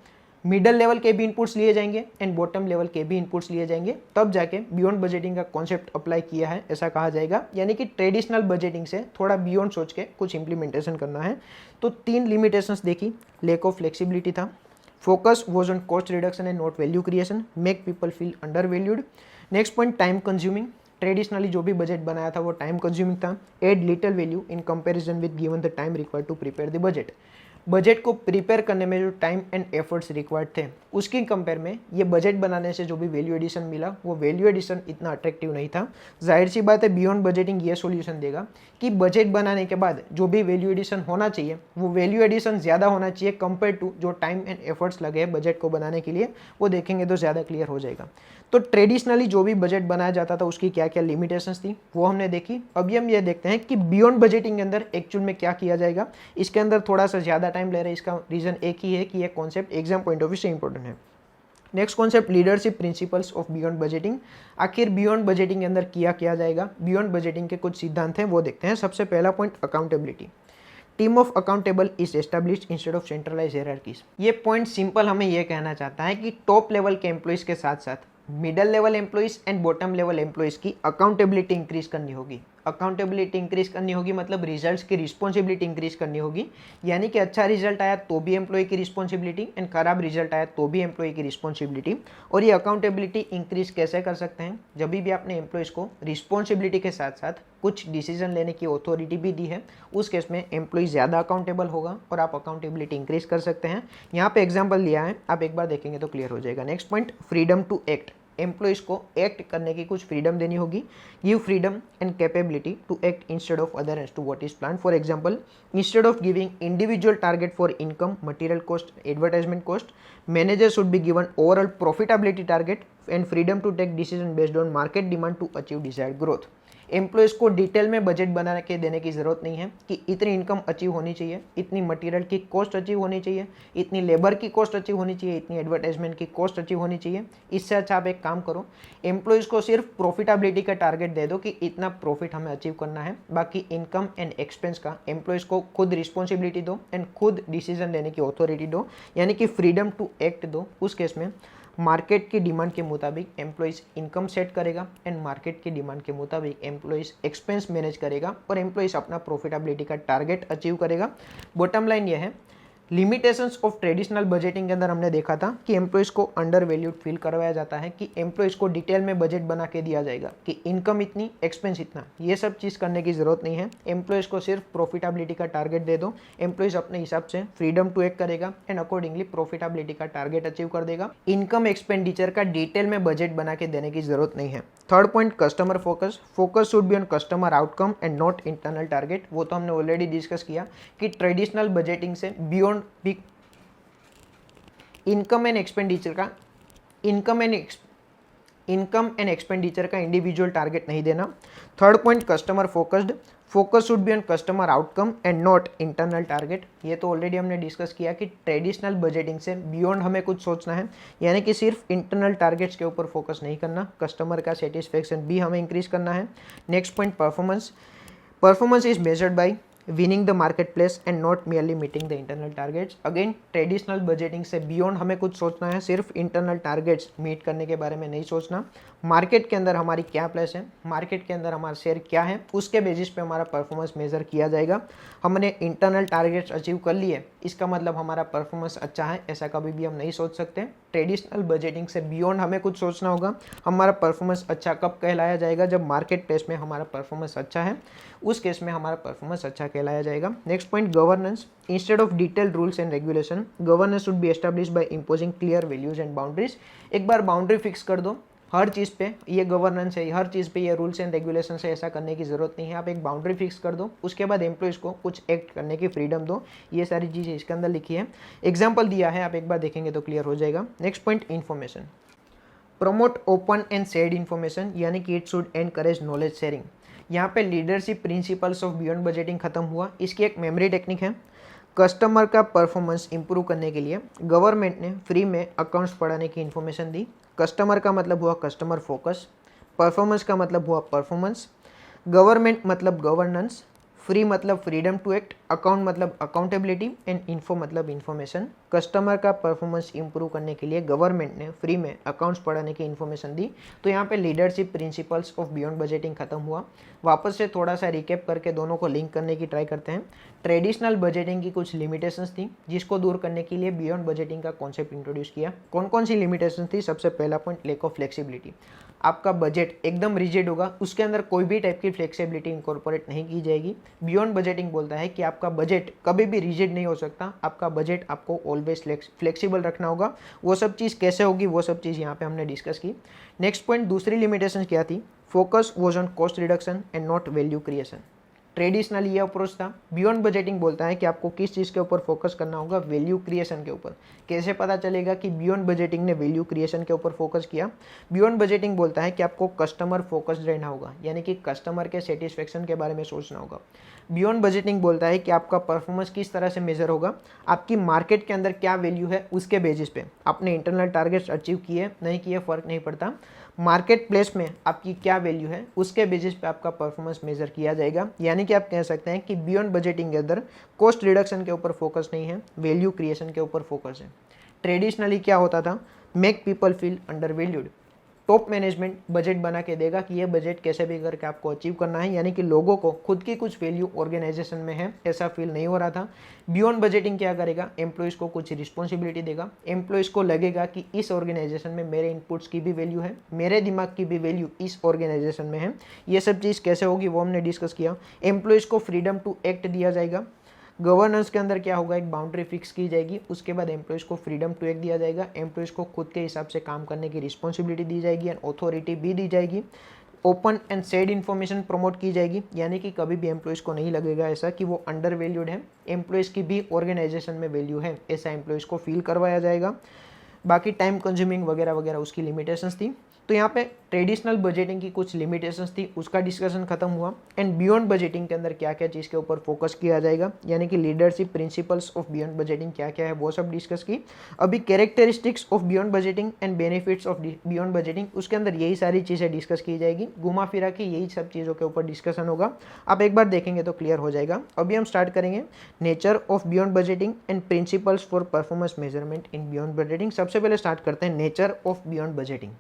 मिडल लेवल के भी इनपुट्स लिए जाएंगे एंड बॉटम लेवल के भी इनपुट्स लिए जाएंगे, तब जाके बियॉन्ड बजटिंग का कॉन्सेप्ट अप्लाई किया है ऐसा कहा जाएगा। यानी कि ट्रेडिशनल बजटिंग से थोड़ा बियॉन्ड सोच के कुछ इंप्लीमेंटेशन करना है। तो 3 लिमिटेशंस देखी, लैक ऑफ फ्लेक्सिबिलिटी था, focus was on cost reduction and not value creation, make people feel undervalued. Next point, time consuming, traditionally जो भी बजट बनाया था वो टाइम कंज्यूमिंग था, add little value in comparison with given the time required to prepare the budget. Budget को prepare करने में जो टाइम एंड एफर्ट्स रिक्वायर्ड थे उसकी कंपेयर में ये बजट बनाने से जो भी वैल्यू एडिशन मिला वो वैल्यू एडिशन इतना अट्रैक्टिव नहीं था। जाहिर सी बात है बियॉन्ड बजटिंग ये सॉल्यूशन देगा कि बजट बनाने के बाद जो भी वैल्यू एडिशन होना चाहिए वो वैल्यू एडिशन ज़्यादा होना चाहिए कंपेयर टू जो टाइम एंड एफर्ट्स लगे बजट को बनाने के लिए, वो देखेंगे तो ज़्यादा क्लियर हो जाएगा। तो ट्रेडिशनली जो भी बजट बनाया जाता था उसकी क्या क्या लिमिटेशंस थी वो हमने देखी। अभी हम ये देखते हैं कि बियॉन्ड बजटिंग के अंदर एक्चुअल में क्या किया जाएगा। इसके अंदर थोड़ा सा ज़्यादा टाइम ले रहे हैं, इसका रीज़न एक ही है कि ये concept exam point of view से इंपॉर्टेंट है। Next concept, leadership principles of beyond budgeting. आखिर बियॉन्ड बजटिंग के अंदर किया जाएगा, बियॉन्ड बजटिंग के कुछ सिद्धांत हैं वो देखते हैं। सबसे पहला point, accountability. Team of accountable is established instead of centralize hierarchies. ये पॉइंट सिंपल हमें ये कहना चाहता है कि टॉप लेवल के एम्प्लॉइज के साथ साथ middle level employees and bottom level employees की अकाउंटेबिलिटी इंक्रीज करनी होगी। अकाउंटेबिलिटी इंक्रीज करनी होगी मतलब रिजल्ट्स की रिस्पॉन्सिबिलिटी इंक्रीज करनी होगी। यानी कि अच्छा रिजल्ट आया तो भी एम्प्लॉय की रिस्पॉन्सिबिलिटी एंड खराब रिजल्ट आया तो भी एम्प्लॉय की रिस्पॉन्सिबिलिटी। और ये अकाउंटेबिलिटी इंक्रीज कैसे कर सकते हैं, जब भी आपने एम्प्लॉयज़ को रिस्पॉन्सिबिलिटी के साथ साथ कुछ डिसीजन लेने की अथॉरिटी भी दी है, उस केस में एम्प्लॉय ज़्यादा अकाउंटेबल होगा और आप अकाउंटेबिलिटी इंक्रीज कर सकते हैं। यहाँ पे एग्जाम्पल लिया है, आप एक बार देखेंगे तो क्लियर हो जाएगा। Next point, freedom to act. Employees को एक्ट करने की कुछ फ्रीडम देनी होगी। Give freedom and capability to act instead of other to what is plan. For example, instead of giving individual target for income, material cost, advertisement cost, manager should be given overall profitability target and freedom to take decision based on market demand to achieve desired growth. Employees को detail में budget बना के देने की ज़रूरत नहीं है कि इतनी इनकम अचीव होनी चाहिए, इतनी मटेरियल की कॉस्ट अचीव होनी चाहिए, इतनी लेबर की कॉस्ट अचीव होनी चाहिए, इतनी एडवर्टाइजमेंट की कॉस्ट अचीव होनी चाहिए। इससे अच्छा आप एक काम करो, एम्प्लॉयज़ को सिर्फ प्रॉफिटेबिलिटी का टारगेट दे दो कि इतना प्रॉफिट हमें अचीव करना है। बाकी इनकम एंड एक्सपेंस का एम्प्लॉयज़ को खुद रिस्पॉन्सिबिलिटी दो एंड खुद डिसीजन लेने की अथॉरिटी दो, यानी कि फ्रीडम टू एक्ट दो। उस केस में मार्केट की डिमांड के मुताबिक एम्प्लॉइज इनकम सेट करेगा एंड मार्केट की डिमांड के मुताबिक एम्प्लॉइज एक्सपेंस मैनेज करेगा और एम्प्लॉइज अपना प्रॉफिटेबिलिटी का टारगेट अचीव करेगा। बॉटम लाइन ये है, लिमिटेशंस ऑफ ट्रेडिशनल बजटिंग के अंदर हमने देखा था कि एम्प्लॉइज को अंडर वैल्यूड फील करवाया जाता है, कि एम्प्लॉइज को डिटेल में बजट बना के दिया जाएगा कि इनकम इतनी, एक्सपेंस इतना। ये सब चीज़ करने की ज़रूरत नहीं है, एम्प्लॉइज को सिर्फ प्रॉफिटेबिलिटी का टारगेट दे दो। एम्प्लॉइज अपने हिसाब से फ्रीडम टू एक्ट करेगा एंड अकॉर्डिंगली प्रॉफिटेबिलिटी का टारगेट अचीव कर देगा। इनकम एक्सपेंडिचर का डिटेल में बजट बना के देने की ज़रूरत नहीं है। Third point, customer focus. Focus should be on customer outcome and not internal target. वो तो हमने ऑलरेडी डिस्कस किया कि ट्रेडिशनल बजटिंग से बियॉन्ड भी इनकम एंड एक्सपेंडिचर का इंडिविजुअल टारगेट नहीं देना। Third point, customer focused. Focus should be on customer outcome and not internal target. ये तो ऑलरेडी हमने डिस्कस किया कि ट्रेडिशनल बजटिंग से बियॉन्ड हमें कुछ सोचना है, यानी कि सिर्फ इंटरनल टारगेट्स के ऊपर फोकस नहीं करना, कस्टमर का सेटिस्फेक्शन भी हमें इंक्रीज करना है। Next point, performance. Performance is measured by winning the marketplace and not merely meeting the internal targets. Again traditional budgeting से बियॉन्ड हमें कुछ सोचना है, सिर्फ इंटरनल टारगेट्स मीट करने के बारे में नहीं सोचना। मार्केट के अंदर हमारी क्या प्लेस है, मार्केट के अंदर हमारा शेयर क्या है, उसके बेसिस पे हमारा परफॉर्मेंस मेजर किया जाएगा। हमने इंटरनल टारगेट्स अचीव कर लिए, इसका मतलब हमारा परफॉर्मेंस अच्छा है, ऐसा कभी भी हम नहीं सोच सकते। ट्रेडिशनल बजटिंग से बियॉन्ड हमें कुछ सोचना होगा। हमारा परफॉर्मेंस अच्छा कब कहलाया जाएगा, जब मार्केट प्लेस में हमारा परफॉर्मेंस अच्छा है, उस केस में हमारा परफॉर्मेंस अच्छा कहलाया जाएगा। Next point, governance. Instead of detailed rules and regulation, governance should be established bye imposing clear values and boundaries. एक बार बाउंड्री फिक्स कर दो, हर चीज़ पे ये गवर्नेंस है, हर चीज़ पे ये रूल्स एंड रेगुलेशन है, ऐसा करने की ज़रूरत नहीं है। आप एक बाउंड्री फिक्स कर दो, उसके बाद एम्प्लॉइज़ को कुछ एक्ट करने की फ्रीडम दो। ये सारी चीज़ें इसके अंदर लिखी है, एग्जाम्पल दिया है, आप एक बार देखेंगे तो क्लियर हो जाएगा। Next point, information. Promote open and shared information, यानी कि it should encourage knowledge sharing. यहाँ पे leadership principles of beyond budgeting खत्म हुआ। इसकी एक मेमोरी टेक्निक है। कस्टमर का परफॉर्मेंस इंप्रूव करने के लिए गवर्नमेंट ने फ्री में अकाउंट्स पढ़ाने की इन्फॉर्मेशन दी। कस्टमर का मतलब हुआ कस्टमर फोकस, परफॉर्मेंस का मतलब हुआ परफॉर्मेंस, गवर्नमेंट मतलब गवर्नेंस, फ्री मतलब फ्रीडम टू एक्ट, अकाउंट मतलब अकाउंटेबिलिटी एंड इन्फो मतलब इन्फॉर्मेशन। कस्टमर का परफॉर्मेंस इंप्रूव करने के लिए गवर्नमेंट ने फ्री में अकाउंट्स पढ़ाने की इन्फॉर्मेशन दी। तो यहाँ पे leadership principles of beyond budgeting खत्म हुआ। वापस से थोड़ा सा रिकेप करके दोनों को लिंक करने की ट्राई करते हैं। ट्रेडिशनल बजटिंग की कुछ लिमिटेशंस थी जिसको दूर करने के लिए बियॉन्ड बजटिंग का कॉन्सेप्ट इंट्रोड्यूस किया। कौन कौन सी लिमिटेशन थी? सबसे पहला पॉइंट, लेक ऑफ फ्लेक्सिबिलिटी। आपका बजट एकदम रिजिड होगा, उसके अंदर कोई भी टाइप की फ्लेक्सिबिलिटी इंकॉर्पोरेट नहीं की जाएगी। बियॉन्ड बजटिंग बोलता है कि आपका बजट कभी भी रिजिड नहीं हो सकता, आपका बजट आपको ऑलवेज फ्लेक्सिबल रखना होगा। वो सब चीज़ कैसे होगी, वो सब चीज़ यहाँ पे हमने डिस्कस की। नेक्स्ट पॉइंट, दूसरी लिमिटेशन क्या थी? Focus was on cost reduction and not value creation. Traditional ये अप्रोच था। बियॉन्ड बजटिंग बोलता है कि आपको किस चीज़ के ऊपर फोकस करना होगा? वैल्यू क्रिएशन के ऊपर। कैसे पता चलेगा कि बियॉन्ड बजटिंग ने वैल्यू क्रिएशन के ऊपर फोकस किया? बियॉन्ड बजटिंग बोलता है कि आपको कस्टमर फोकस्ड रहना होगा, यानी कि कस्टमर के सेटिस्फेक्शन के बारे में सोचना होगा। बियॉन्ड बजटिंग बोलता है कि आपका परफॉर्मेंस किस तरह से मेजर होगा, आपकी मार्केट के अंदर क्या वैल्यू है उसके बेसिस पे। आपने इंटरनल टारगेट्स अचीव किए नहीं किए फ़र्क नहीं पड़ता, मार्केट प्लेस में आपकी क्या वैल्यू है उसके बेसिस पे आपका परफॉर्मेंस मेजर किया जाएगा। यानी कि आप कह सकते हैं कि बियॉन्ड बजटिंग के अंदर कॉस्ट रिडक्शन के ऊपर फोकस नहीं है, वैल्यू क्रिएशन के ऊपर फोकस है। ट्रेडिशनली क्या होता था? Make people feel under valued. Top management budget बना के देगा कि ये बजट कैसे भी करके आपको अचीव करना है, यानी कि लोगों को खुद की कुछ वैल्यू ऑर्गेनाइजेशन में है ऐसा फील नहीं हो रहा था। बियॉन्ड बजटिंग क्या करेगा? एम्प्लॉयज़ को कुछ रिस्पॉन्सिबिलिटी देगा। एम्प्लॉयज़ को लगेगा कि इस ऑर्गेनाइजेशन में मेरे इनपुट्स की भी वैल्यू है, मेरे दिमाग की भी वैल्यू इस ऑर्गेनाइजेशन में है। ये सब चीज़ कैसे होगी वो हमने डिस्कस किया। एम्प्लॉयज़ को फ्रीडम टू एक्ट दिया जाएगा। गवर्नेंस के अंदर क्या होगा? एक बाउंड्री फिक्स की जाएगी, उसके बाद एम्प्लॉयज़ को फ्रीडम टू एक्ट दिया जाएगा। एम्प्लॉयज़ को खुद के हिसाब से काम करने की रिस्पॉन्सिबिलिटी दी जाएगी एंड ऑथोरिटी भी दी जाएगी। Open and shared information promote की जाएगी, यानी कि कभी भी एम्प्लॉयज़ को नहीं लगेगा ऐसा कि वो अंडर वैल्यूड है, एम्प्लॉयज़ की भी ऑर्गेनाइजेशन में वैल्यू है ऐसा एम्प्लॉयज़ को फील करवाया जाएगा। बाकी टाइम कंज्यूमिंग वगैरह वगैरह उसकी लिमिटेशंस थी। तो यहाँ पे ट्रेडिशनल बजटिंग की कुछ लिमिटेशंस थी, उसका डिस्कशन खत्म हुआ। एंड बियॉन्ड बजटिंग के अंदर क्या क्या चीज़ के ऊपर फोकस किया जाएगा, यानी कि leadership principles of beyond budgeting क्या क्या है वो सब डिस्कस की। अभी characteristics of beyond budgeting and benefits of beyond budgeting, उसके अंदर यही सारी चीज़ें डिस्कस की जाएगी। घुमा फिरा के यही सब चीज़ों के ऊपर डिस्कशन होगा। आप एक बार देखेंगे तो क्लियर हो जाएगा। अभी हम स्टार्ट करेंगे nature of beyond budgeting and principles for performance measurement in beyond budgeting. सबसे पहले स्टार्ट करते हैं नेचर ऑफ बियॉन्ड बजटिंग।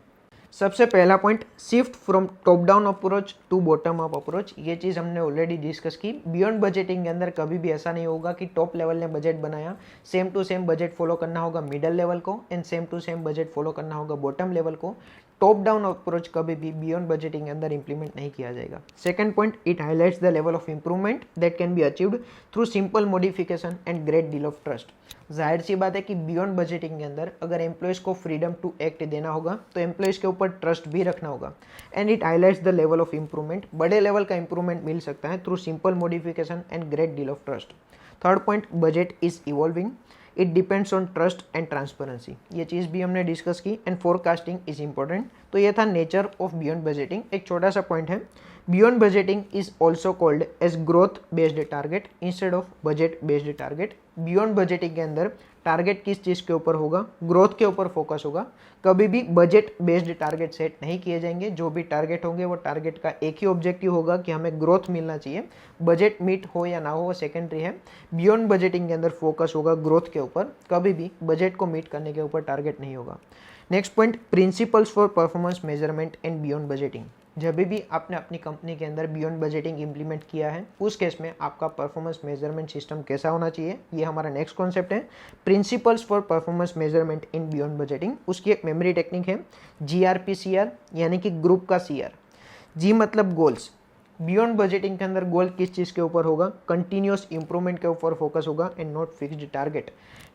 सबसे पहला point, shift from top down approach to bottom up approach. ये चीज़ हमने ऑलरेडी डिस्कस की। बियॉन्ड बजटिंग के अंदर कभी भी ऐसा नहीं होगा कि टॉप लेवल ने बजट बनाया, same to same budget follow करना होगा मिडल लेवल को and same to same budget follow करना होगा बॉटम लेवल को। टॉप डाउन अप्रोच कभी भी बियॉन्ड बजटिंग के अंदर इंप्लीमेंट नहीं किया जाएगा। Second point, it highlights the level of improvement that can be achieved through simple modification and great deal of trust. जाहिर सी बात है कि बियॉन्ड बजटिंग के अंदर अगर एम्प्लॉयज़ को फ्रीडम टू एक्ट देना होगा तो एम्प्लॉयज़ के ऊपर ट्रस्ट भी रखना होगा। And it highlights the level of improvement, बड़े लेवल का इंप्रूवमेंट मिल सकता है through simple modification and great deal of trust. Third point, budget is evolving, it depends on trust and transparency. ये चीज़ भी हमने डिस्कस की। And forecasting is important. तो ये था नेचर ऑफ बियॉन्ड बजटिंग। एक छोटा सा पॉइंट है, beyond budgeting is also called as growth based target instead of budget based target. Beyond budgeting के अंदर टारगेट किस चीज़ के ऊपर होगा? ग्रोथ के ऊपर फोकस होगा। कभी भी बजट बेस्ड टारगेट सेट नहीं किए जाएंगे। जो भी टारगेट होंगे वो टारगेट का एक ही ऑब्जेक्टिव होगा कि हमें ग्रोथ मिलना चाहिए। बजट मीट हो या ना हो वो सेकेंडरी है। बियॉन्ड बजटिंग के अंदर फोकस होगा ग्रोथ के ऊपर, कभी भी बजट को मीट करने के ऊपर टारगेट नहीं होगा। Next point, principles for performance measurement and beyond budgeting. जब भी आपने अपनी कंपनी के अंदर बियॉन्ड बजटिंग इंप्लीमेंट किया है उस केस में आपका परफॉर्मेंस मेजरमेंट सिस्टम कैसा होना चाहिए, ये हमारा नेक्स्ट कॉन्सेप्ट है। Principles for performance measurement in beyond budgeting, उसकी एक मेमोरी टेक्निक है GRPCR, यानी कि ग्रुप का CR। जी मतलब गोल्स। बियॉन्ड बजटिंग के अंदर गोल किस चीज़ के ऊपर होगा? कंटिन्यूस इंप्रूवमेंट के ऊपर फोकस होगा and not fixed target.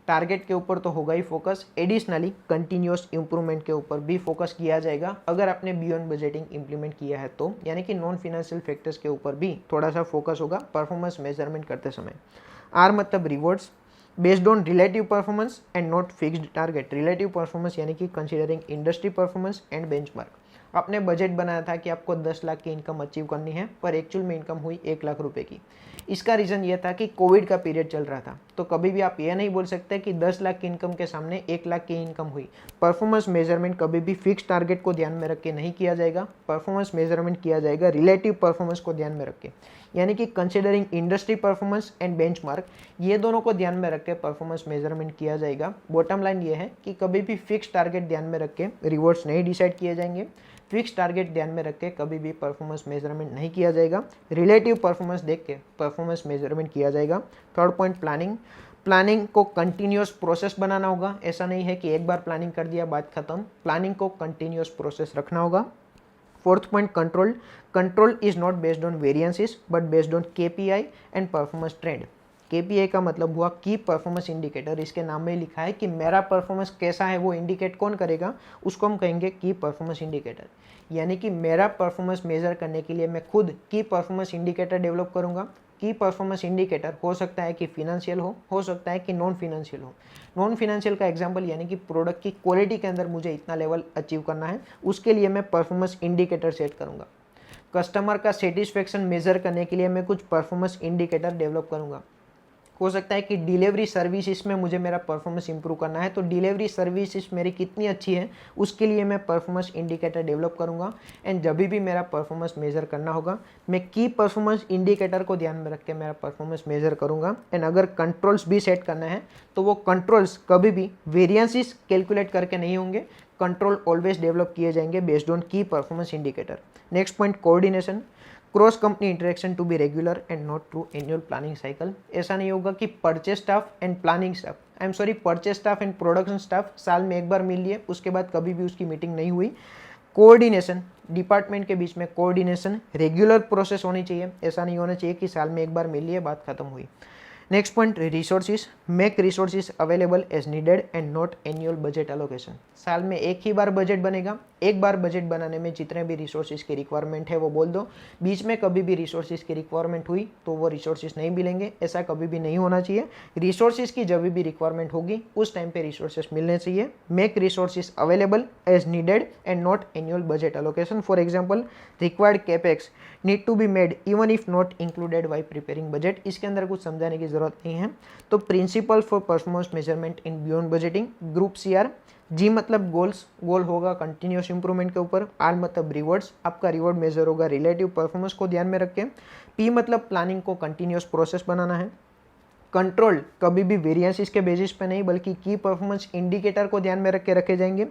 Target के ऊपर तो होगा ही फोकस, एडिशनली कंटिन्यूस इंप्रूवमेंट के ऊपर भी फोकस किया जाएगा अगर आपने बियॉन्ड बजटिंग इंप्लीमेंट किया है तो, यानी कि नॉन फिनेंशियल फैक्टर्स के ऊपर भी थोड़ा सा फोकस होगा परफॉर्मेंस मेजरमेंट करते समय। R मतलब rewards, based on relative performance and not fixed target. Relative performance यानी कि considering industry performance and benchmark. आपने बजट बनाया था कि आपको 10 लाख की इनकम अचीव करनी है, पर एक्चुअल में इनकम हुई 1 लाख रुपए की। इसका रीज़न ये था कि कोविड का पीरियड चल रहा था। तो कभी भी आप ये नहीं बोल सकते कि 10 लाख की इनकम के सामने 1 लाख की इनकम हुई। परफॉर्मेंस मेजरमेंट कभी भी फिक्स टारगेट को ध्यान में रख के नहीं किया जाएगा। परफॉर्मेंस मेजरमेंट किया जाएगा रिलेटिव परफॉर्मेंस को ध्यान में रख के, यानी कि considering industry performance and benchmark, ये दोनों को ध्यान में रख के परफॉर्मेंस मेजरमेंट किया जाएगा। बॉटम लाइन ये है कि कभी भी फिक्स टारगेट ध्यान में रख के रिवॉर्ड्स नहीं डिसाइड किए जाएंगे। फिक्स टारगेट ध्यान में रख के कभी भी परफॉर्मेंस मेजरमेंट नहीं किया जाएगा। रिलेटिव परफॉर्मेंस देख के परफॉर्मेंस मेजरमेंट किया जाएगा। Third point planning. प्लानिंग को कंटिन्यूअस प्रोसेस बनाना होगा। ऐसा नहीं है कि एक बार प्लानिंग कर दिया बात खत्म, प्लानिंग को कंटिन्यूअस प्रोसेस रखना होगा। Fourth point control. Control is not based on variances but based on KPI and performance trend. KPI का मतलब हुआ की परफॉर्मेंस इंडिकेटर। इसके नाम में लिखा है कि मेरा परफॉर्मेंस कैसा है वो इंडिकेट कौन करेगा, उसको हम कहेंगे की परफॉर्मेंस इंडिकेटर। यानी कि मेरा परफॉर्मेंस मेजर करने के लिए मैं खुद की परफॉर्मेंस इंडिकेटर डेवलप करूंगा। की परफॉर्मेंस इंडिकेटर हो सकता है कि फिनेंशियल हो सकता है कि नॉन फिनेंशियल हो। नॉन फिनेंशियल का एग्जांपल यानी कि प्रोडक्ट की क्वालिटी के अंदर मुझे इतना लेवल अचीव करना है, उसके लिए मैं परफॉर्मेंस इंडिकेटर सेट करूंगा। कस्टमर का सेटिस्फेक्शन मेजर करने के लिए मैं कुछ परफॉर्मेंस इंडिकेटर डेवलप करूंगा। हो सकता है कि डिलीवरी सर्विसेज में मुझे मेरा परफॉर्मेंस इंप्रूव करना है, तो डिलीवरी सर्विसेज मेरी कितनी अच्छी है उसके लिए मैं परफॉर्मेंस इंडिकेटर डेवलप करूंगा। एंड जब भी मेरा परफॉर्मेंस मेजर करना होगा मैं की परफॉर्मेंस इंडिकेटर को ध्यान में रख के मेरा परफॉर्मेंस मेजर करूंगा। एंड अगर कंट्रोल्स भी सेट करना है तो वो कंट्रोल्स कभी भी वेरिएंसेस कैलकुलेट करके नहीं होंगे। कंट्रोल ऑलवेज डेवलप किए जाएंगे based on key performance indicator. Next point coordination. Cross company interaction to be regular and not through annual planning cycle. ऐसा नहीं होगा कि purchase staff and planning staff, I am sorry, purchase staff and production staff साल में एक बार मिल लिए, उसके बाद कभी भी उसकी मीटिंग नहीं हुई। कोऑर्डिनेशन, डिपार्टमेंट के बीच में कोऑर्डिनेशन रेगुलर प्रोसेस होनी चाहिए। ऐसा नहीं होना चाहिए कि साल में एक बार मिल लिए बात खत्म हुई। Next point resources. Make resources available as needed and not annual budget allocation. साल में एक ही बार बजट बनेगा, एक बार बजट बनाने में जितने भी रिसोर्सेज की रिक्वायरमेंट है वो बोल दो। बीच में कभी भी रिसोर्सेज की रिक्वायरमेंट हुई तो वो रिसोर्सेज नहीं मिलेंगे, ऐसा कभी भी नहीं होना चाहिए। रिसोर्सेज की जब भी रिक्वायरमेंट होगी उस टाइम पे रिसोर्सेज मिलने चाहिए। Make resources available as needed and not annual budget allocation. For example required capex need to be made even if not included while preparing budget. इसके अंदर कुछ समझाने की जरूरत नहीं है। तो principle for performance measurement in beyond budgeting. Group CR। G मतलब गोल्स, गोल होगा कंटिन्यूस इंप्रूवमेंट के ऊपर। R मतलब रिवॉर्ड्स, आपका रिवॉर्ड मेजर होगा रिलेटिव परफॉर्मेंस को ध्यान में रख के। P मतलब प्लानिंग को कंटिन्यूस प्रोसेस बनाना है। कंट्रोल कभी भी वेरिएंसेस के बेसिस पे नहीं बल्कि की परफॉर्मेंस इंडिकेटर को ध्यान में रख के रखे जाएंगे।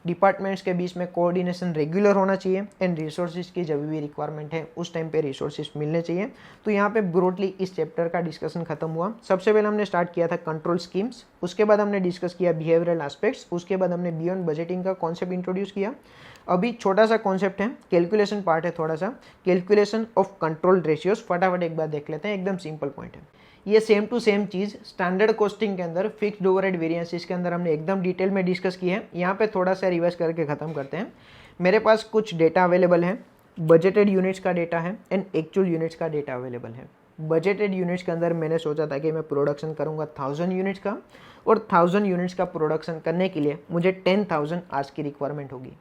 डिपार्टमेंट्स के बीच में कोऑर्डिनेशन रेगुलर होना चाहिए। एंड रिसोर्सेज की जब भी रिक्वायरमेंट है उस टाइम पे रिसोर्सेज मिलने चाहिए। तो यहाँ पे ब्रॉडली इस चैप्टर का डिस्कशन खत्म हुआ। सबसे पहले हमने स्टार्ट किया था कंट्रोल स्कीम्स, उसके बाद हमने डिस्कस किया बिहेवियरल एस्पेक्ट्स, उसके बाद हमने बियॉन्ड बजटिंग का कॉन्सेप्ट इंट्रोड्यूस किया। अभी छोटा सा कॉन्सेप्ट है, कैलकुलेशन पार्ट है थोड़ा सा, कैलकुलेशन ऑफ कंट्रोल रेशियोज। फटाफट एक बार देख लेते हैं, एकदम सिंपल पॉइंट है। ये सेम टू सेम चीज़ स्टैंडर्ड कॉस्टिंग के अंदर फिक्स्ड ओवरहेड वेरिएंसेस के अंदर हमने एकदम डिटेल में डिस्कस की है। यहाँ पे थोड़ा सा रिवाइज करके ख़त्म करते हैं। मेरे पास कुछ डेटा अवेलेबल है, बजटेड यूनिट्स का डेटा है एंड एक्चुअल यूनिट्स का डेटा अवेलेबल है। बजटेड यूनिट्स के अंदर मैंने सोचा था कि मैं प्रोडक्शन करूँगा 1000 यूनिट्स का, और 1000 यूनिट्स का प्रोडक्शन करने के लिए मुझे 10,000 आवर्स की रिक्वायरमेंट होगी।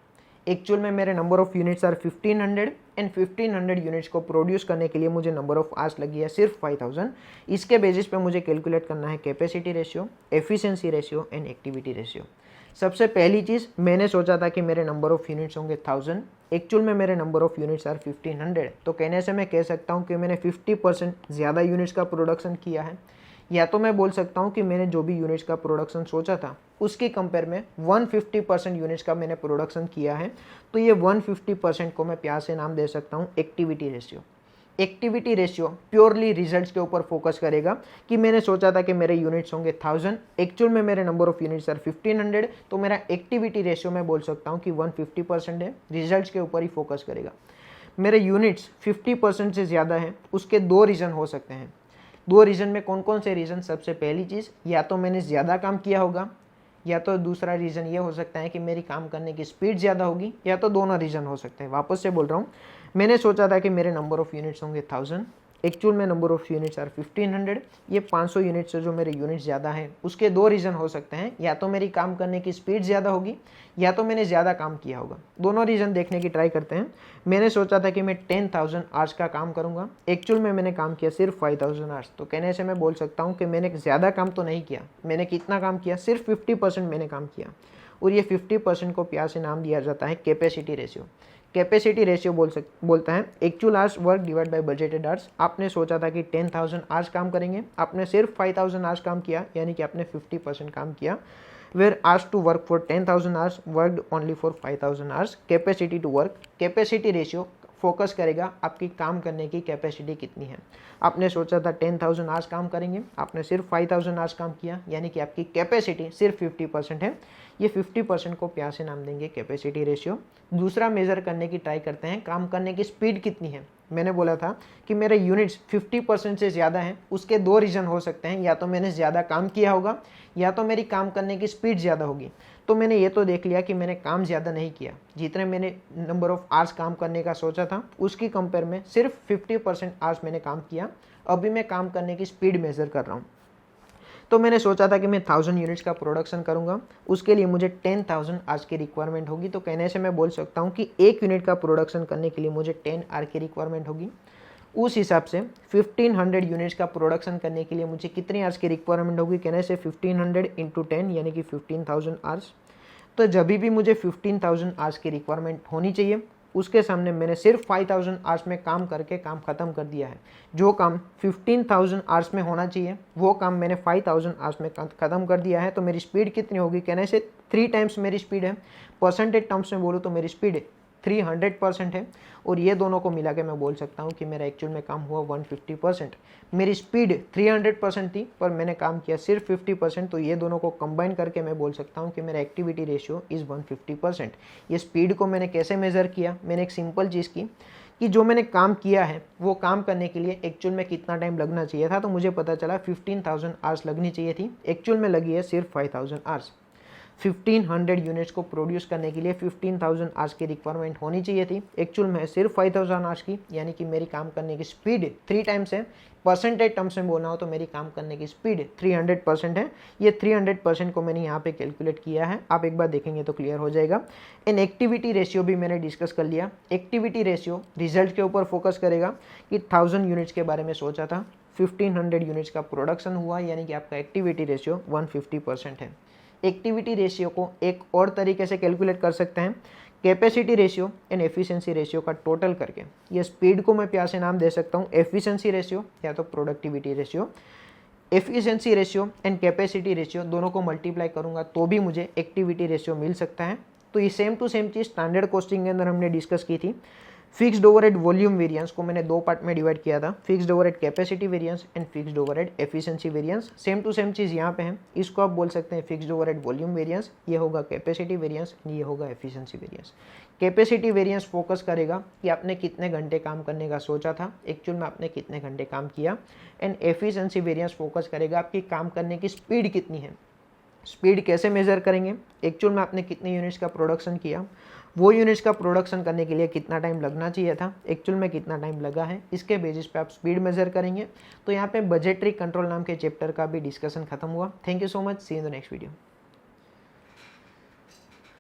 एक्चुअल में मेरे number of units are 1500 and 1500 units को प्रोड्यूस करने के लिए मुझे नंबर ऑफ आवर्स लगी है सिर्फ 5000। इसके बेसिस पे मुझे कैलकुलेट करना है capacity ratio, efficiency ratio and activity ratio. सबसे पहली चीज़ मैंने सोचा था कि मेरे नंबर ऑफ यूनिट्स होंगे 1000, एक्चुअल में मेरे नंबर ऑफ यूनिट्स आर 1500। तो कहने से मैं कह सकता हूँ कि मैंने 50% ज़्यादा यूनिट्स का प्रोडक्शन किया है। या तो मैं बोल सकता हूँ कि मैंने जो भी यूनिट्स का प्रोडक्शन सोचा था उसके कंपेयर में 150% यूनिट्स का मैंने प्रोडक्शन किया है। तो ये 150% को मैं प्यार से नाम दे सकता हूँ activity ratio. Activity ratio purely results के ऊपर फोकस करेगा कि मैंने सोचा था कि मेरे यूनिट्स होंगे 1000, एक्चुअल में मेरे नंबर ऑफ यूनिट्स आर 1500, तो मेरा एक्टिविटी रेशियो मैं बोल सकता हूँ कि 150% है। रिजल्ट्स के ऊपर ही फोकस करेगा। मेरे यूनिट्स 50% से ज़्यादा हैं, उसके दो रीज़न हो सकते हैं। दो रीज़न में कौन कौन से रीज़न? सबसे पहली चीज़, या तो मैंने ज़्यादा काम किया होगा, या तो दूसरा रीज़न ये हो सकता है कि मेरी काम करने की स्पीड ज़्यादा होगी, या तो दोनों रीज़न हो सकते हैं। वापस से बोल रहा हूँ, मैंने सोचा था कि मेरे नंबर ऑफ यूनिट्स होंगे 1000, एक्चुअल में नंबर ऑफ यूनिट्स आर 1500। ये 500 यूनिट से जो मेरे यूनिट्स ज़्यादा हैं उसके दो रीज़न हो सकते हैं, या तो मेरी काम करने की स्पीड ज़्यादा होगी या तो मैंने ज़्यादा काम किया होगा। दोनों रीज़न देखने की ट्राई करते हैं। मैंने सोचा था कि मैं 10,000 आवर्स का काम करूँगा, एक्चुअल में मैंने काम किया सिर्फ 5,000 आवर्स। तो कहने से मैं बोल सकता हूँ कि मैंने ज़्यादा काम तो नहीं किया। मैंने कितना काम किया? सिर्फ 50% मैंने काम किया। और ये 50% को प्यार से नाम दिया जाता है कैपेसिटी रेशियो। कैपेसिटी रेशियो बोलता है actual hours work divide by budgeted hours. आपने सोचा था कि 10,000 आवर्स काम करेंगे, आपने सिर्फ 5,000 आवर्स काम किया, यानी कि आपने 50% काम किया। Where hours to work for 10,000 hours worked only for 5,000 hours. Capacity to work, capacity ratio focus करेगा आपकी काम करने की कैपेसिटी कितनी है। आपने सोचा था 10,000 आवर्स काम करेंगे, आपने सिर्फ 5,000 आवर्स काम किया, यानी कि आपकी कैपेसिटी सिर्फ 50% है। ये 50% को प्यार से नाम देंगे कैपेसिटी रेशियो। दूसरा मेज़र करने की ट्राई करते हैं काम करने की स्पीड कितनी है। मैंने बोला था कि मेरे यूनिट्स 50% से ज़्यादा हैं, उसके दो रीज़न हो सकते हैं, या तो मैंने ज़्यादा काम किया होगा या तो मेरी काम करने की स्पीड ज़्यादा होगी। तो मैंने ये तो देख लिया कि मैंने काम ज़्यादा नहीं किया, जितने मैंने नंबर ऑफ आवर्स काम करने का सोचा था उसकी कंपेयर में सिर्फ 50% आवर्स मैंने काम किया। अभी मैं काम करने की स्पीड मेज़र कर रहा हूँ। तो मैंने सोचा था कि मैं 1000 यूनिट्स का प्रोडक्शन करूंगा, उसके लिए मुझे 10,000 आवर्स की रिक्वायरमेंट होगी। तो कहने से मैं बोल सकता हूँ कि एक यूनिट का प्रोडक्शन करने के लिए मुझे 10 आवर की रिक्वायरमेंट होगी। उस हिसाब से 1500 यूनिट्स का प्रोडक्शन करने के लिए मुझे कितनी आवर्स की रिक्वायरमेंट होगी? कहने से 1500 इंटू 10 यानी कि 15,000 आवर्स। तो जब भी मुझे 15,000 आवर्स की रिक्वायरमेंट होनी चाहिए, उसके सामने मैंने सिर्फ 5,000 आवर्स में काम करके काम ख़त्म कर दिया है। जो काम 15,000 आवर्स में होना चाहिए वो काम मैंने 5,000 आवर्स में ख़त्म कर दिया है। तो मेरी स्पीड कितनी होगी? कहने से 3 टाइम्स मेरी स्पीड है। परसेंटेज टर्म्स में बोलूँ तो मेरी स्पीड 300% है। और ये दोनों को मिला के मैं बोल सकता हूँ कि मेरा एक्चुअल में काम हुआ 150%। मेरी स्पीड 300% थी पर मैंने काम किया सिर्फ 50%। तो ये दोनों को कंबाइन करके मैं बोल सकता हूँ कि मेरा एक्टिविटी रेशियो इज़ 150%। ये स्पीड को मैंने कैसे मेज़र किया? मैंने एक सिंपल चीज़ की कि जो मैंने काम किया है वो काम करने के लिए एक्चुअल में कितना टाइम लगना चाहिए था। तो मुझे पता चला 15,000 आवर्स लगनी चाहिए थी, एक्चुअल में लगी है सिर्फ 5,000 आवर्स। 1500 यूनिट्स को प्रोड्यूस करने के लिए 15,000 आवर्स की रिक्वायरमेंट होनी चाहिए थी, एक्चुअल में सिर्फ 5,000 आवर्स की, यानी कि मेरी काम करने की स्पीड 3 टाइम्स है। परसेंटेज टर्म्स में बोलना हो तो मेरी काम करने की स्पीड 300% है। ये 300% को मैंने यहाँ पे कैलकुलेट किया है, आप एक बार देखेंगे तो क्लियर हो जाएगा। इन एक्टिविटी रेशियो भी मैंने डिस्कस कर लिया। एक्टिविटी रेशियो रिजल्ट के ऊपर फोकस करेगा कि 1000 यूनिट्स के बारे में सोचा था, 1500 यूनिट्स का प्रोडक्शन हुआ, यानी कि आपका एक्टिविटी रेशियो 150% है। एक्टिविटी रेशियो को एक और तरीके से कैलकुलेट कर सकते हैं, capacity ratio and efficiency ratio का टोटल करके। ये स्पीड को मैं प्यार से नाम दे सकता हूँ एफिशिएंसी रेशियो या तो productivity ratio. Efficiency ratio and capacity ratio दोनों को मल्टीप्लाई करूंगा तो भी मुझे एक्टिविटी रेशियो मिल सकता है। तो ये सेम टू सेम चीज़ स्टैंडर्ड कॉस्टिंग के अंदर हमने डिस्कस की थी। फिक्स्ड ओवरहेड वॉल्यूम वेरिएंस को मैंने दो पार्ट में डिवाइड किया था, fixed overhead capacity variance and fixed overhead efficiency variance. Same to same चीज़ यहाँ पे है, इसको आप बोल सकते हैं फिक्स्ड ओवरहेड वॉल्यूम वेरिएंस, ये होगा कैपेसिटी वेरिएंस, ये होगा efficiency variance. Capacity variance focus करेगा कि आपने कितने घंटे काम करने का सोचा था, एक्चुअल में आपने कितने घंटे काम किया। एंड एफिशिएंसी वेरिएंस फोकस करेगा आपकी काम करने की स्पीड कितनी है। स्पीड कैसे मेज़र करेंगे? एक्चुअल में आपने कितने यूनिट्स का प्रोडक्शन किया, वो यूनिट्स का प्रोडक्शन करने के लिए कितना टाइम लगना चाहिए था, एक्चुअल में कितना टाइम लगा है, इसके बेसिस पे आप स्पीड मेज़र करेंगे। तो यहाँ पे बजटरी कंट्रोल नाम के चैप्टर का भी डिस्कशन खत्म हुआ। Thank you so much, see in the next video.